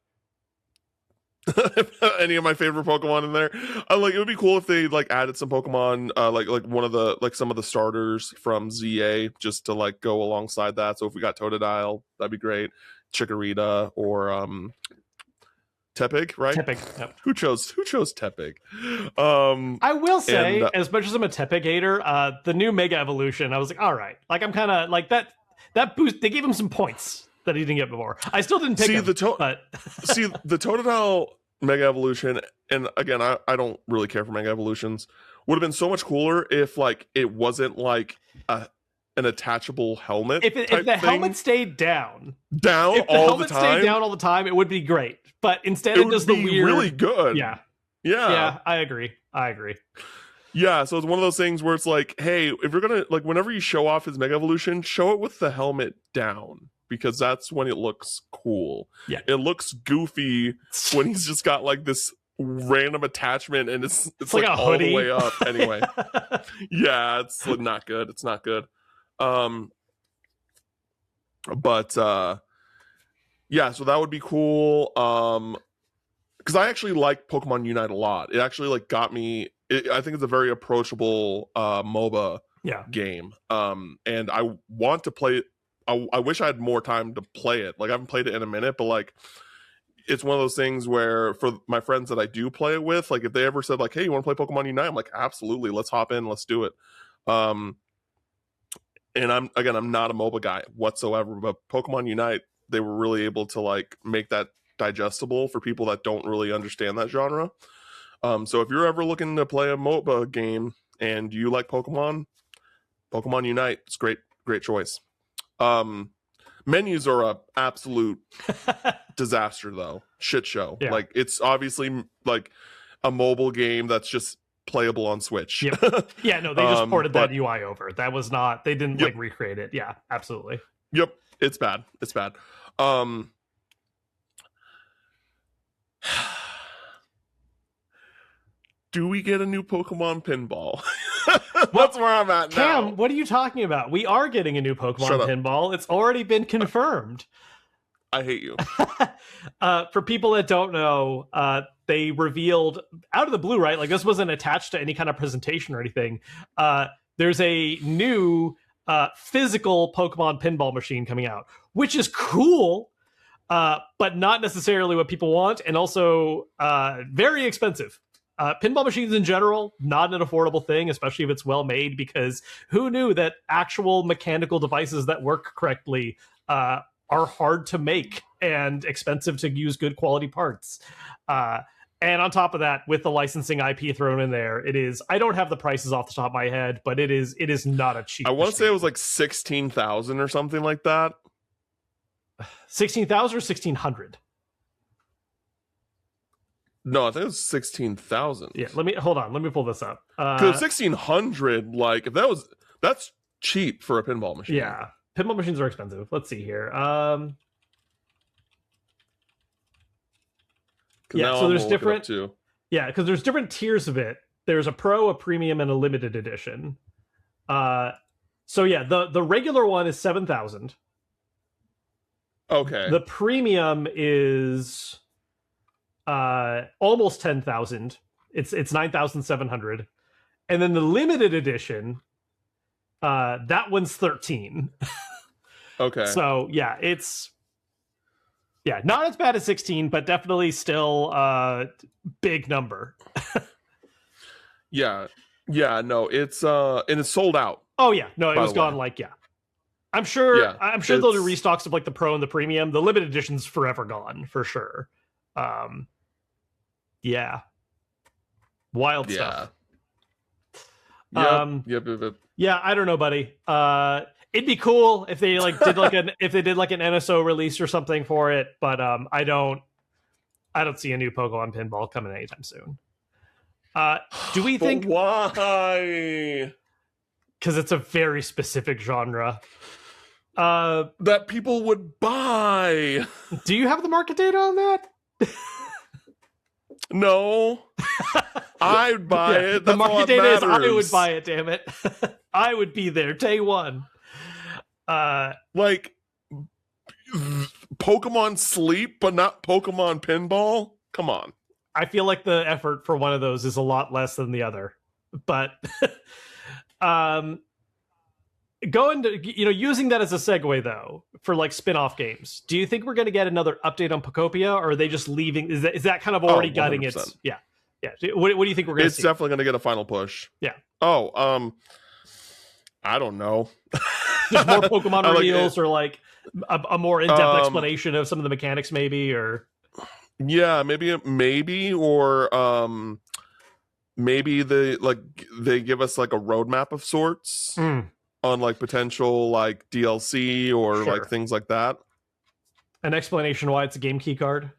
any of my favorite Pokemon in there. Like, it would be cool if they like added some Pokemon, like one of the like some of the starters from ZA, just to like go alongside that. So if we got Totodile, that'd be great. Chikorita or Tepig, right? Tepig. Yep. Who chose Tepig? I will say, as much as I'm a Tepig hater, the new Mega Evolution, I was like, all right. Like, I'm kind of like that boost. They gave him some points that he didn't get before. I still didn't pick him, but see the Totodile Mega Evolution, and again, I don't really care for Mega Evolutions. Would have been so much cooler if like it wasn't like an attachable helmet. If the helmet stayed down all the time, stayed down all the time, it would be great. But instead, it does the weird, really good. Yeah. I agree. Yeah, so it's one of those things where it's like, hey, if you're gonna like, whenever you show off his Mega Evolution, show it with the helmet down, because that's when it looks cool. Yeah. It looks goofy when he's just got like this random attachment and it's like a all hoodie. the way up anyway. Yeah, it's not good. It's not good. But yeah, so that would be cool. Because I actually like Pokemon Unite a lot. It actually like got me. I think it's a very approachable MOBA game. And I want to play it. I wish I had more time to play it. Like I haven't played it in a minute, but like it's one of those things where for my friends that I do play it with, like if they ever said like, "Hey, you want to play Pokemon Unite?" I'm like, absolutely, let's hop in, let's do it. And I'm not a MOBA guy whatsoever, but Pokemon Unite, they were really able to like make that digestible for people that don't really understand that genre. So if you're ever looking to play a MOBA game and you like Pokemon Unite, it's great choice. Menus are a absolute disaster though. Shit show. Yeah. Like it's obviously like a mobile game that's just playable on Switch. Yep. Yeah, no, they just ported that UI over. That was not, they didn't like recreate it. Yeah, absolutely. Yep. It's bad. Do we get a new Pokemon pinball? That's where I'm at now. Cam, what are you talking about? We are getting a new Pokemon pinball. It's already been confirmed. I hate you. For people that don't know, they revealed out of the blue, right? Like this wasn't attached to any kind of presentation or anything. There's a new physical Pokemon pinball machine coming out, which is cool, but not necessarily what people want, and also very expensive. Pinball machines in general, not an affordable thing, especially if it's well made, because who knew that actual mechanical devices that work correctly are hard to make and expensive to use good quality parts. And on top of that, with the licensing IP thrown in there, it is, I don't have the prices off the top of my head, but it is not a cheap I want to say it was like 16,000 or something like that. 16,000 or 1,600? No, I think it was 16,000. Yeah, let me pull this up. Because 1,600, like if that's cheap for a pinball machine. Yeah, pinball machines are expensive. Let's see here. Yeah, so there's different. Yeah, because there's different tiers of it. There's a pro, a premium, and a limited edition. So yeah, the regular one is 7,000. Okay. The premium is almost 10,000. It's 9,700, and then the limited edition, that one's 13. Okay. So yeah, it's not as bad as 16, but definitely still big number. Yeah, no, it's and it's sold out. Oh yeah, no, it was gone. Like I'm sure they'll do restocks of like the pro and the premium. The limited edition's forever gone for sure. Yeah, wild stuff. Yep. Yeah, I don't know, buddy. It'd be cool if they like did like an NSO release or something for it, but I don't see a new Pokemon pinball coming anytime soon. Do we think why? Because it's a very specific genre that people would buy. Do you have the market data on that? No. I'd buy it. The market data is I would buy it, damn it. I would be there day one. Like Pokemon Sleep, but not Pokemon Pinball? Come on. I feel like the effort for one of those is a lot less than the other. But going to, using that as a segue though, for like spin-off games, do you think we're going to get another update on Pokopia, or are they just leaving? Is that kind of already gutting it? Yeah. What do you think we're going to see? It's definitely going to get a final push. Yeah. Oh, I don't know. Just more Pokemon reveals, or like a more in-depth explanation of some of the mechanics, maybe, or yeah, maybe, or maybe they give us like a roadmap of sorts on like potential like DLC or like things like that. An explanation why it's a game key card.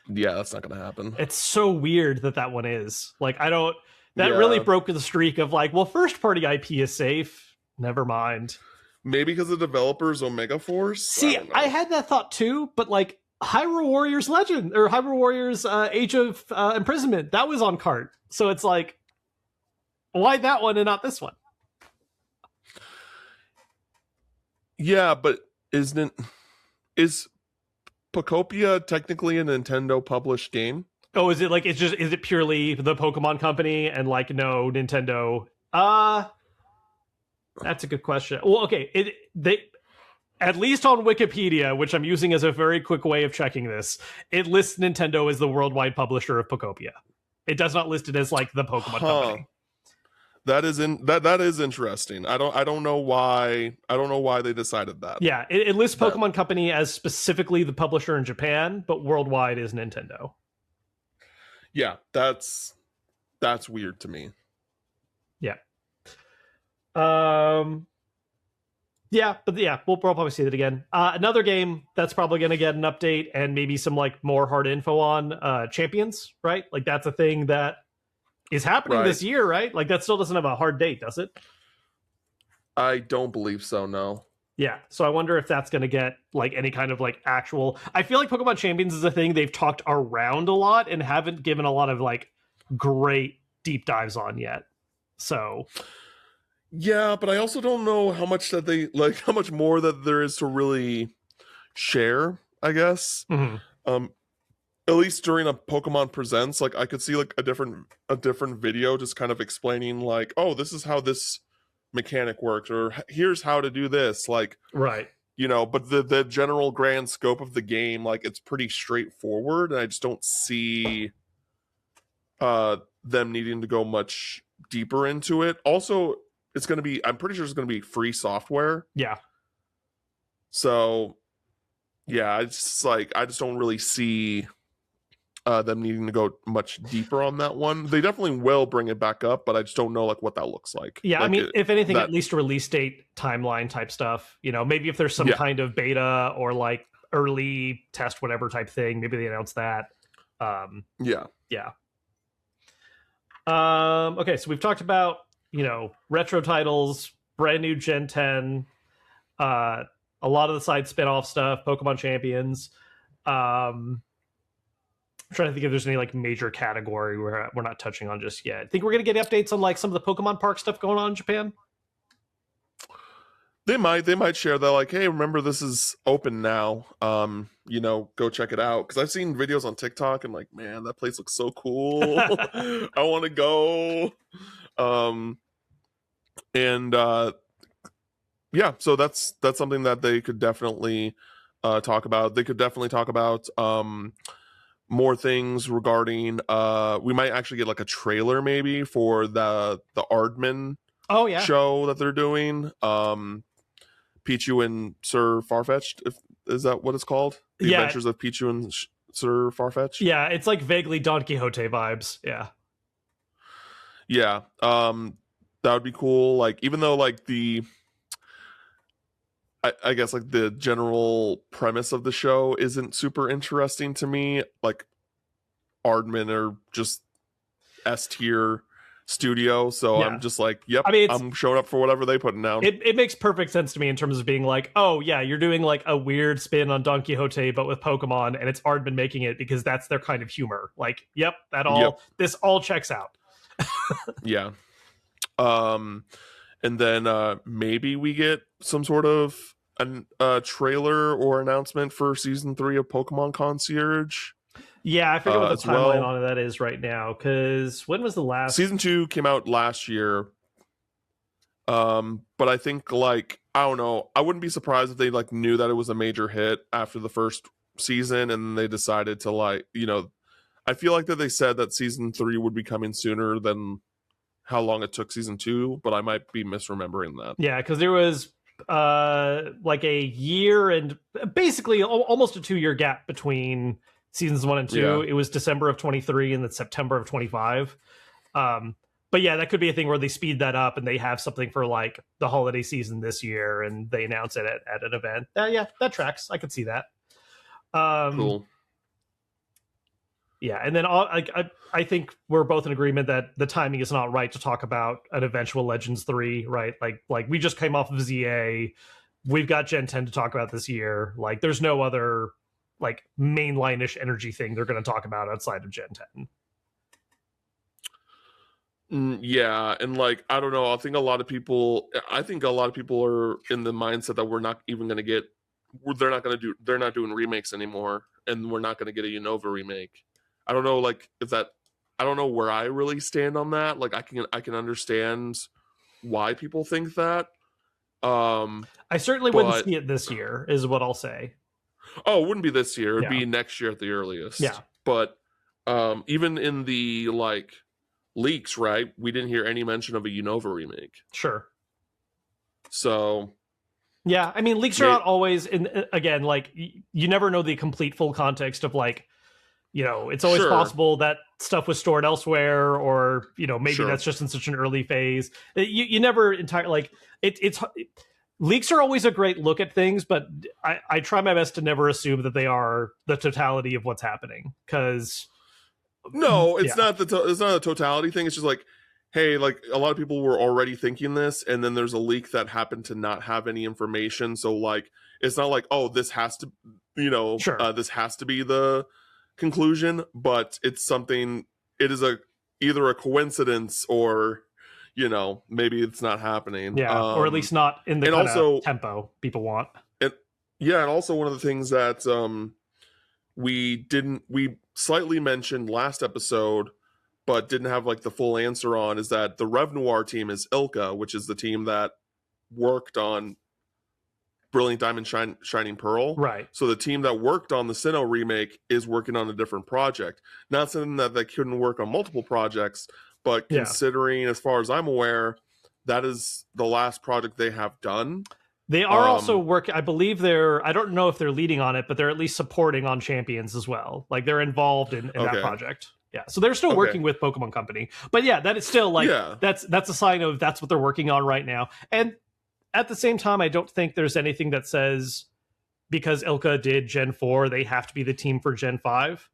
Yeah, that's not going to happen. It's so weird that one is like, I don't. That really broke the streak of like, well, first party IP is safe. Never mind. Maybe because the developers Omega Force. See, I had that thought too, but like Hyrule Warriors Legend or Hyrule Warriors Age of Imprisonment, that was on cart. So it's like, why that one and not this one? Yeah, but is Pokopia technically a Nintendo published game? Oh, is it purely the Pokemon Company and like no Nintendo? That's a good question. Well, okay, they at least on Wikipedia, which I'm using as a very quick way of checking this, it lists Nintendo as the worldwide publisher of Pokopia. It does not list it as like the Pokemon Company. That is interesting. I don't know why they decided that. Yeah, it lists Pokemon Company as specifically the publisher in Japan, but worldwide is Nintendo. Yeah, that's weird to me. Yeah. Yeah, but yeah, we'll probably see that again. Another game that's probably going to get an update and maybe some like more hard info on Champions, right? Like that's a thing that is happening this year, right? Like that still doesn't have a hard date, does it? I don't believe so, no. Yeah, so I wonder if that's going to get like any kind of like actual... I feel like Pokemon Champions is a thing they've talked around a lot and haven't given a lot of like great deep dives on yet. So... Yeah, but I also don't know how much more that there is to really share, I guess. Mm-hmm. At least during a Pokemon Presents, like I could see like a different video just kind of explaining like, oh, this is how this mechanic works, or here's how to do this, like, right, you know. But the general grand scope of the game, like, it's pretty straightforward, and I just don't see them needing to go much deeper into it. Also, it's going to be, I'm pretty sure it's going to be free software. Yeah. So yeah, I just don't really see them needing to go much deeper on that one. They definitely will bring it back up, but I just don't know like what that looks like. Yeah, like, I mean, if anything, at least release date timeline type stuff. You know, maybe if there's some kind of beta or like early test, whatever type thing, maybe they announce that. Yeah. Okay, so we've talked about, you know, retro titles, brand new Gen 10, a lot of the side spin-off stuff, Pokemon Champions. I'm trying to think if there's any like major category where we're not touching on just yet. I think we're gonna get updates on like some of the Pokemon Park stuff going on in Japan. They might share that, like, hey, remember this is open now. You know, go check it out. Because I've seen videos on TikTok and like, man, that place looks so cool. I want to go. Yeah, so that's something that they could definitely talk about. They could definitely talk about more things regarding we might actually get like a trailer maybe for the Aardman show that they're doing. Pichu and Sir Farfetch'd, is that what it's called? The Adventures of Pichu and Sir Farfetch'd? Yeah, it's like vaguely Don Quixote vibes. Yeah. That would be cool. Like, even though like I guess like the general premise of the show isn't super interesting to me, like Aardman are just S tier studio, so I'm just like, yep, I mean, I'm showing up for whatever they put down. It makes perfect sense to me in terms of being like, oh yeah, you're doing like a weird spin on Don Quixote but with Pokemon, and it's Aardman making it because that's their kind of humor. Like, this all checks out. Yeah. And then maybe we get some sort of a trailer or announcement for season 3 of Pokemon Concierge. Yeah, I forget what the timeline on that is right now, because when was the last... Season 2 came out last year. But I think, like, I don't know, I wouldn't be surprised if they, like, knew that it was a major hit after the first season, and they decided to, like, you know... I feel like that they said that season 3 would be coming sooner than how long it took season 2, but I might be misremembering that. Yeah, because there was like a year and basically almost a 2-year gap between seasons 1 and 2. Yeah. It was December of 23 and then September of 25. But yeah, that could be a thing where they speed that up and they have something for like the holiday season this year and they announce it at an event. Yeah, that tracks. I could see that. Cool. Yeah, and then I think we're both in agreement that the timing is not right to talk about an eventual Legends 3, right? Like we just came off of ZA. We've got Gen 10 to talk about this year. Like there's no other like mainline-ish energy thing they're going to talk about outside of Gen 10. Yeah, and like I don't know, I think a lot of people are in the mindset that we're not even going to get they're not doing remakes anymore, and we're not going to get a Unova remake. I don't know, like I don't know where I really stand on that. Like I can understand why people think that. I certainly wouldn't see it this year, is what I'll say. Oh, it wouldn't be this year. It'd be next year at the earliest. Yeah. But even in the like leaks, right? We didn't hear any mention of a Unova remake. Sure. So yeah, I mean, leaks are not always again, like you never know the complete full context of like, you know, it's always possible that stuff was stored elsewhere, or, you know, maybe that's just in such an early phase. You never entirely like it's leaks are always a great look at things, but I try my best to never assume that they are the totality of what's happening, because no, it's not it's not a totality thing. It's just like, hey, like a lot of people were already thinking this, and then there's a leak that happened to not have any information. So like, it's not like, oh, this has to, you know, this has to be the conclusion, but it's something. It is either a coincidence or, you know, maybe it's not happening. Yeah, or at least not in the kind of tempo people want. And yeah, and also one of the things that we slightly mentioned last episode, but didn't have like the full answer on, is that the Rev Noir team is Ilka, which is the team that worked on Brilliant Diamond Shining Pearl. Right. So the team that worked on the Sinnoh remake is working on a different project. Not saying that they couldn't work on multiple projects, but considering, as far as I'm aware, that is the last project they have done. They are also working, I believe I don't know if they're leading on it, but they're at least supporting on Champions as well. Like they're involved in that project. Yeah. So they're still working with Pokemon Company. But yeah, that is still like, that's a sign of that's what they're working on right now. And at the same time, I don't think there's anything that says because Ilka did Gen 4, they have to be the team for Gen 5.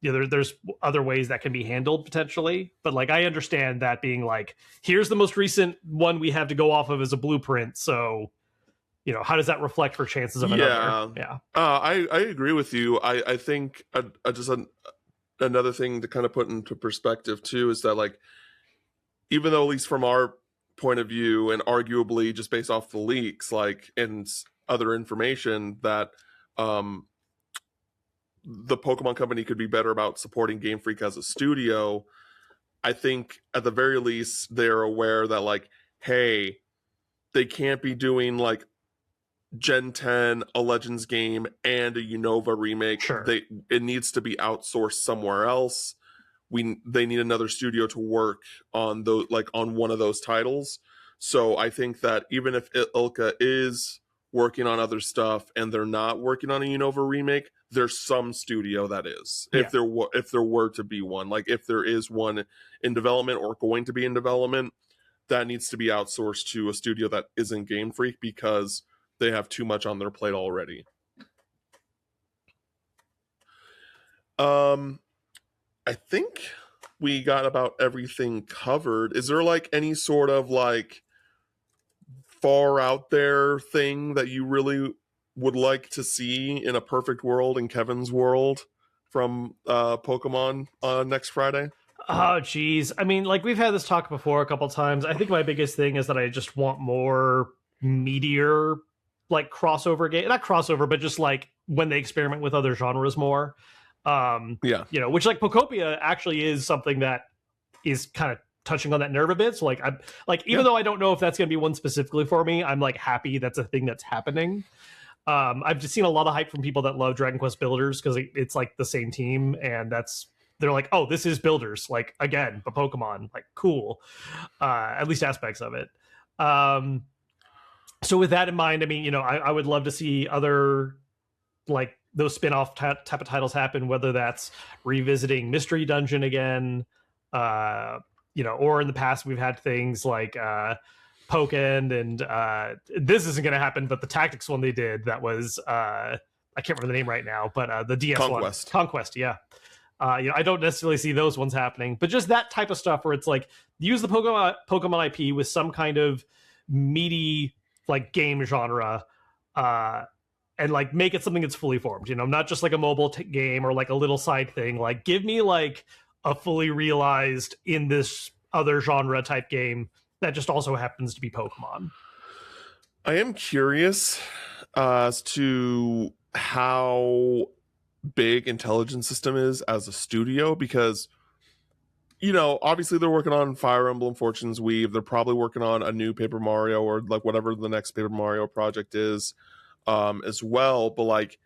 You know, there's other ways that can be handled potentially, but like I understand that being like, here's the most recent one we have to go off of as a blueprint. So, you know, how does that reflect for chances of another? Yeah. I agree with you. I think just another thing to kind of put into perspective too is that like, even though at least from our point of view and arguably just based off the leaks, like and other information that the Pokemon Company could be better about supporting Game Freak as a studio, I think at the very least they're aware that like, hey, they can't be doing like Gen 10, a Legends game, and a Unova remake. It needs to be outsourced somewhere else. They need another studio to work on those, like on one of those titles. So I think that even if Ilka is working on other stuff and they're not working on a Unova remake, there's some studio that is. If there were to be one, like if there is one in development or going to be in development, that needs to be outsourced to a studio that isn't Game Freak because they have too much on their plate already. I think we got about everything covered. Is there like any sort of like far out there thing that you really would like to see in a perfect world, in Kevin's world, from Pokemon next Friday? Oh, geez. I mean, like we've had this talk before a couple times. I think my biggest thing is that I just want more meteor, like crossover game, not crossover, but just like when they experiment with other genres more. You know, which like Pokopia actually is something that is kind of touching on that nerve a bit. So like I'm like, even though I don't know if that's going to be one specifically for me, I'm like happy that's a thing that's happening. I've just seen a lot of hype from people that love Dragon Quest Builders because it's like the same team, and they're like, oh, this is Builders, like again, but Pokemon, like cool, at least aspects of it. So with that in mind, I mean, you know, I would love to see other like those spin-off type of titles happen, whether that's revisiting Mystery Dungeon again, you know, or in the past we've had things like Pokken, and this isn't going to happen, but the Tactics one they did that was I can't remember the name right now, but the DS Conquest. one, Conquest, yeah. I don't necessarily see those ones happening, but just that type of stuff where it's like use the Pokemon IP with some kind of meaty like game genre, and like make it something that's fully formed. Not just like a mobile game or like a little side thing. Like give me like a fully realized in this other genre type game that just also happens to be Pokemon. I am curious as to how big Intelligent System is as a studio, because obviously they're working on Fire Emblem Fortune's Weave. They're probably working on a new Paper Mario or like whatever the next Paper Mario project is, as well. But like,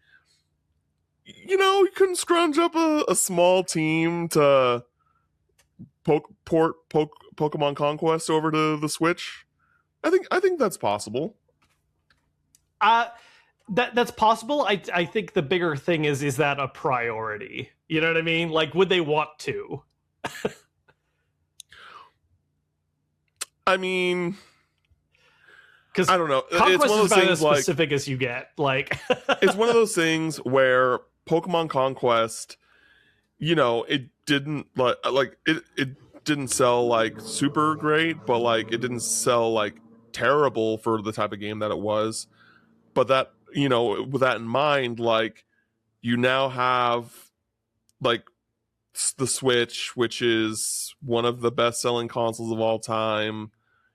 you couldn't scrounge up a small team to port Pokemon Conquest over to the Switch. I think that's possible. That's possible. I think the bigger thing is that a priority? You know what I mean? Like, would they want to? I mean, because I don't know. Conquest it's one of is those about things as specific as you get. Like, it's one of those things where Pokemon Conquest, it didn't like it didn't sell like super great, but like it didn't sell like terrible for the type of game that it was. But that, with that in mind, like you now have like the Switch, which is one of the best-selling consoles of all time.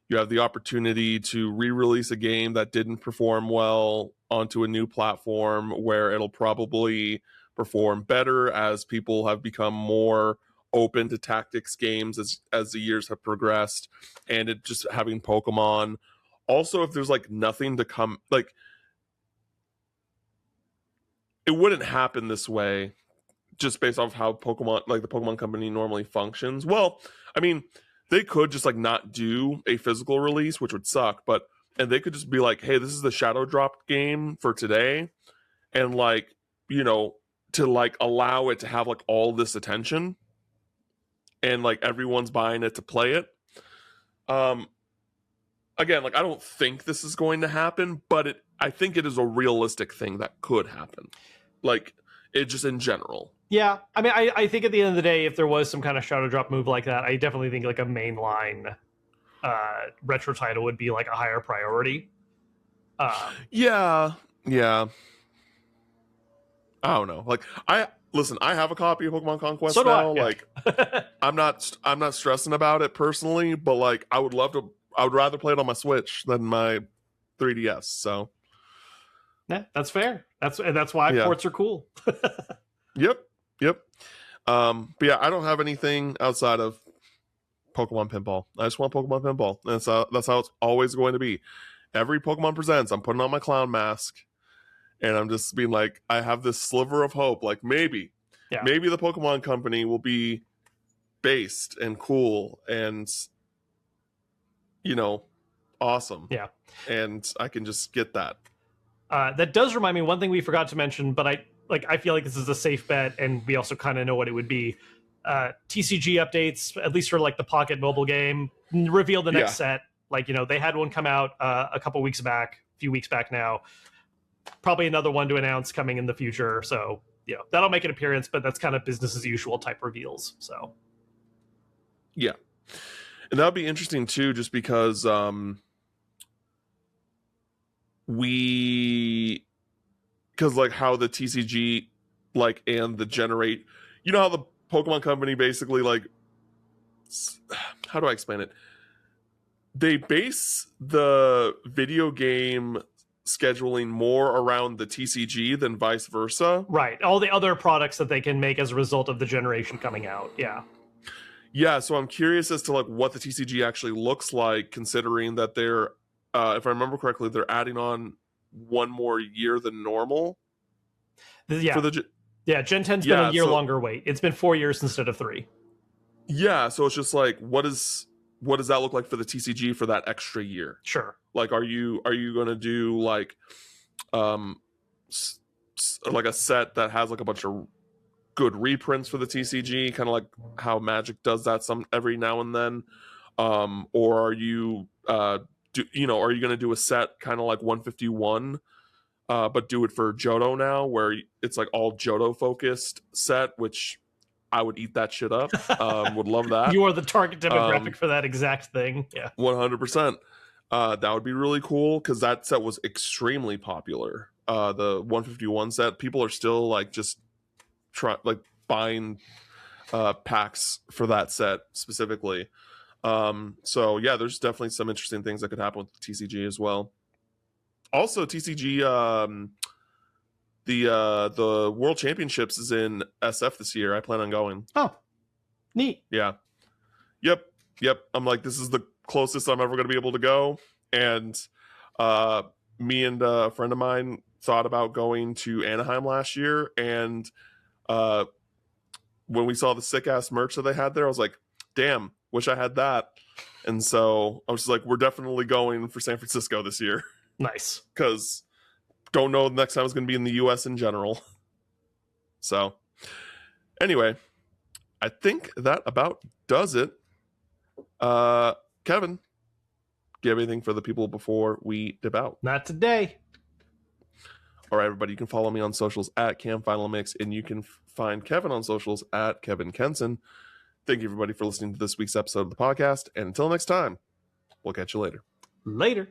You have the opportunity to re-release a game that didn't perform well onto a new platform where it'll probably perform better as people have become more open to tactics games as the years have progressed, and it just having Pokemon. Also, if there's like nothing to come, like it wouldn't happen this way just based off how Pokemon, like the Pokemon company normally functions. Well, I mean, they could just like not do a physical release, which would suck, and they could just be like, hey, this is the Shadow Drop game for today. And like, to like allow it to have like all this attention and like everyone's buying it to play it. Again, like I don't think this is going to happen, but I think it is a realistic thing that could happen. Like it just in general. Yeah, I mean, I think at the end of the day, if there was some kind of Shadow Drop move like that, I definitely think like a mainline retro title would be like a higher priority. Yeah. I don't know. Like I have a copy of Pokemon Conquest now. Yeah. Like I'm not stressing about it personally, but like I would rather play it on my Switch than my 3DS. So yeah, that's fair. That's why ports are cool. Yep. But yeah, I don't have anything outside of Pokemon Pinball. I just want Pokemon Pinball. That's how it's always going to be. Every Pokemon Presents, I'm putting on my clown mask, and I'm just being like, I have this sliver of hope. Like maybe the Pokemon Company will be based and cool and awesome. Yeah, and I can just get that. That does remind me one thing we forgot to mention, but I feel like this is a safe bet, and we also kind of know what it would be. TCG updates, at least for like the Pocket mobile game, reveal the next set. Like they had one come out a few weeks back now. Probably another one to announce coming in the future. So that'll make an appearance, but that's kind of business as usual type reveals. So yeah, and that'll be interesting too, just because because like how the TCG like and the generate, how the Pokemon Company basically like, how do I explain it? They base the video game scheduling more around the TCG than vice versa. Right. All the other products that they can make as a result of the generation coming out. Yeah. So I'm curious as to like what the TCG actually looks like, considering that they're, if I remember correctly, they're adding on one more year than normal. Yeah. Gen 10's been a year longer wait. It's been 4 years instead of 3. Yeah. So it's just like, what does that look like for the TCG for that extra year? Sure. Like, are you going to do like, like a set that has like a bunch of good reprints for the TCG, kind of like how Magic does that every now and then, or are you, are you going to do a set kind of like 151, but do it for Johto now, where it's like all Johto focused set, which I would eat that shit up. Would love that. You are the target demographic for that exact thing. Yeah, 100%. That would be really cool because that set was extremely popular. The 151 set, people are still like just buying packs for that set specifically. So yeah, there's definitely some interesting things that could happen with TCG as well. Also, TCG, the World Championships is in SF this year. I plan on going. Oh, neat. Yeah. Yep. I'm like, this is the closest I'm ever going to be able to go. And me and a friend of mine thought about going to Anaheim last year. And when we saw the sick ass merch that they had there, I was like, damn, wish I had that. And so I was just like, we're definitely going for San Francisco this year. Nice. Because don't know the next time it's going to be in the US in general. So anyway, I think that about does it. Kevin, do you have anything for the people before we dip out? Not today. All right, everybody, you can follow me on socials at CamFinalMix, and you can find Kevin on socials at Kevin Kenson. Thank you, everybody, for listening to this week's episode of the podcast. And until next time, we'll catch you later. Later.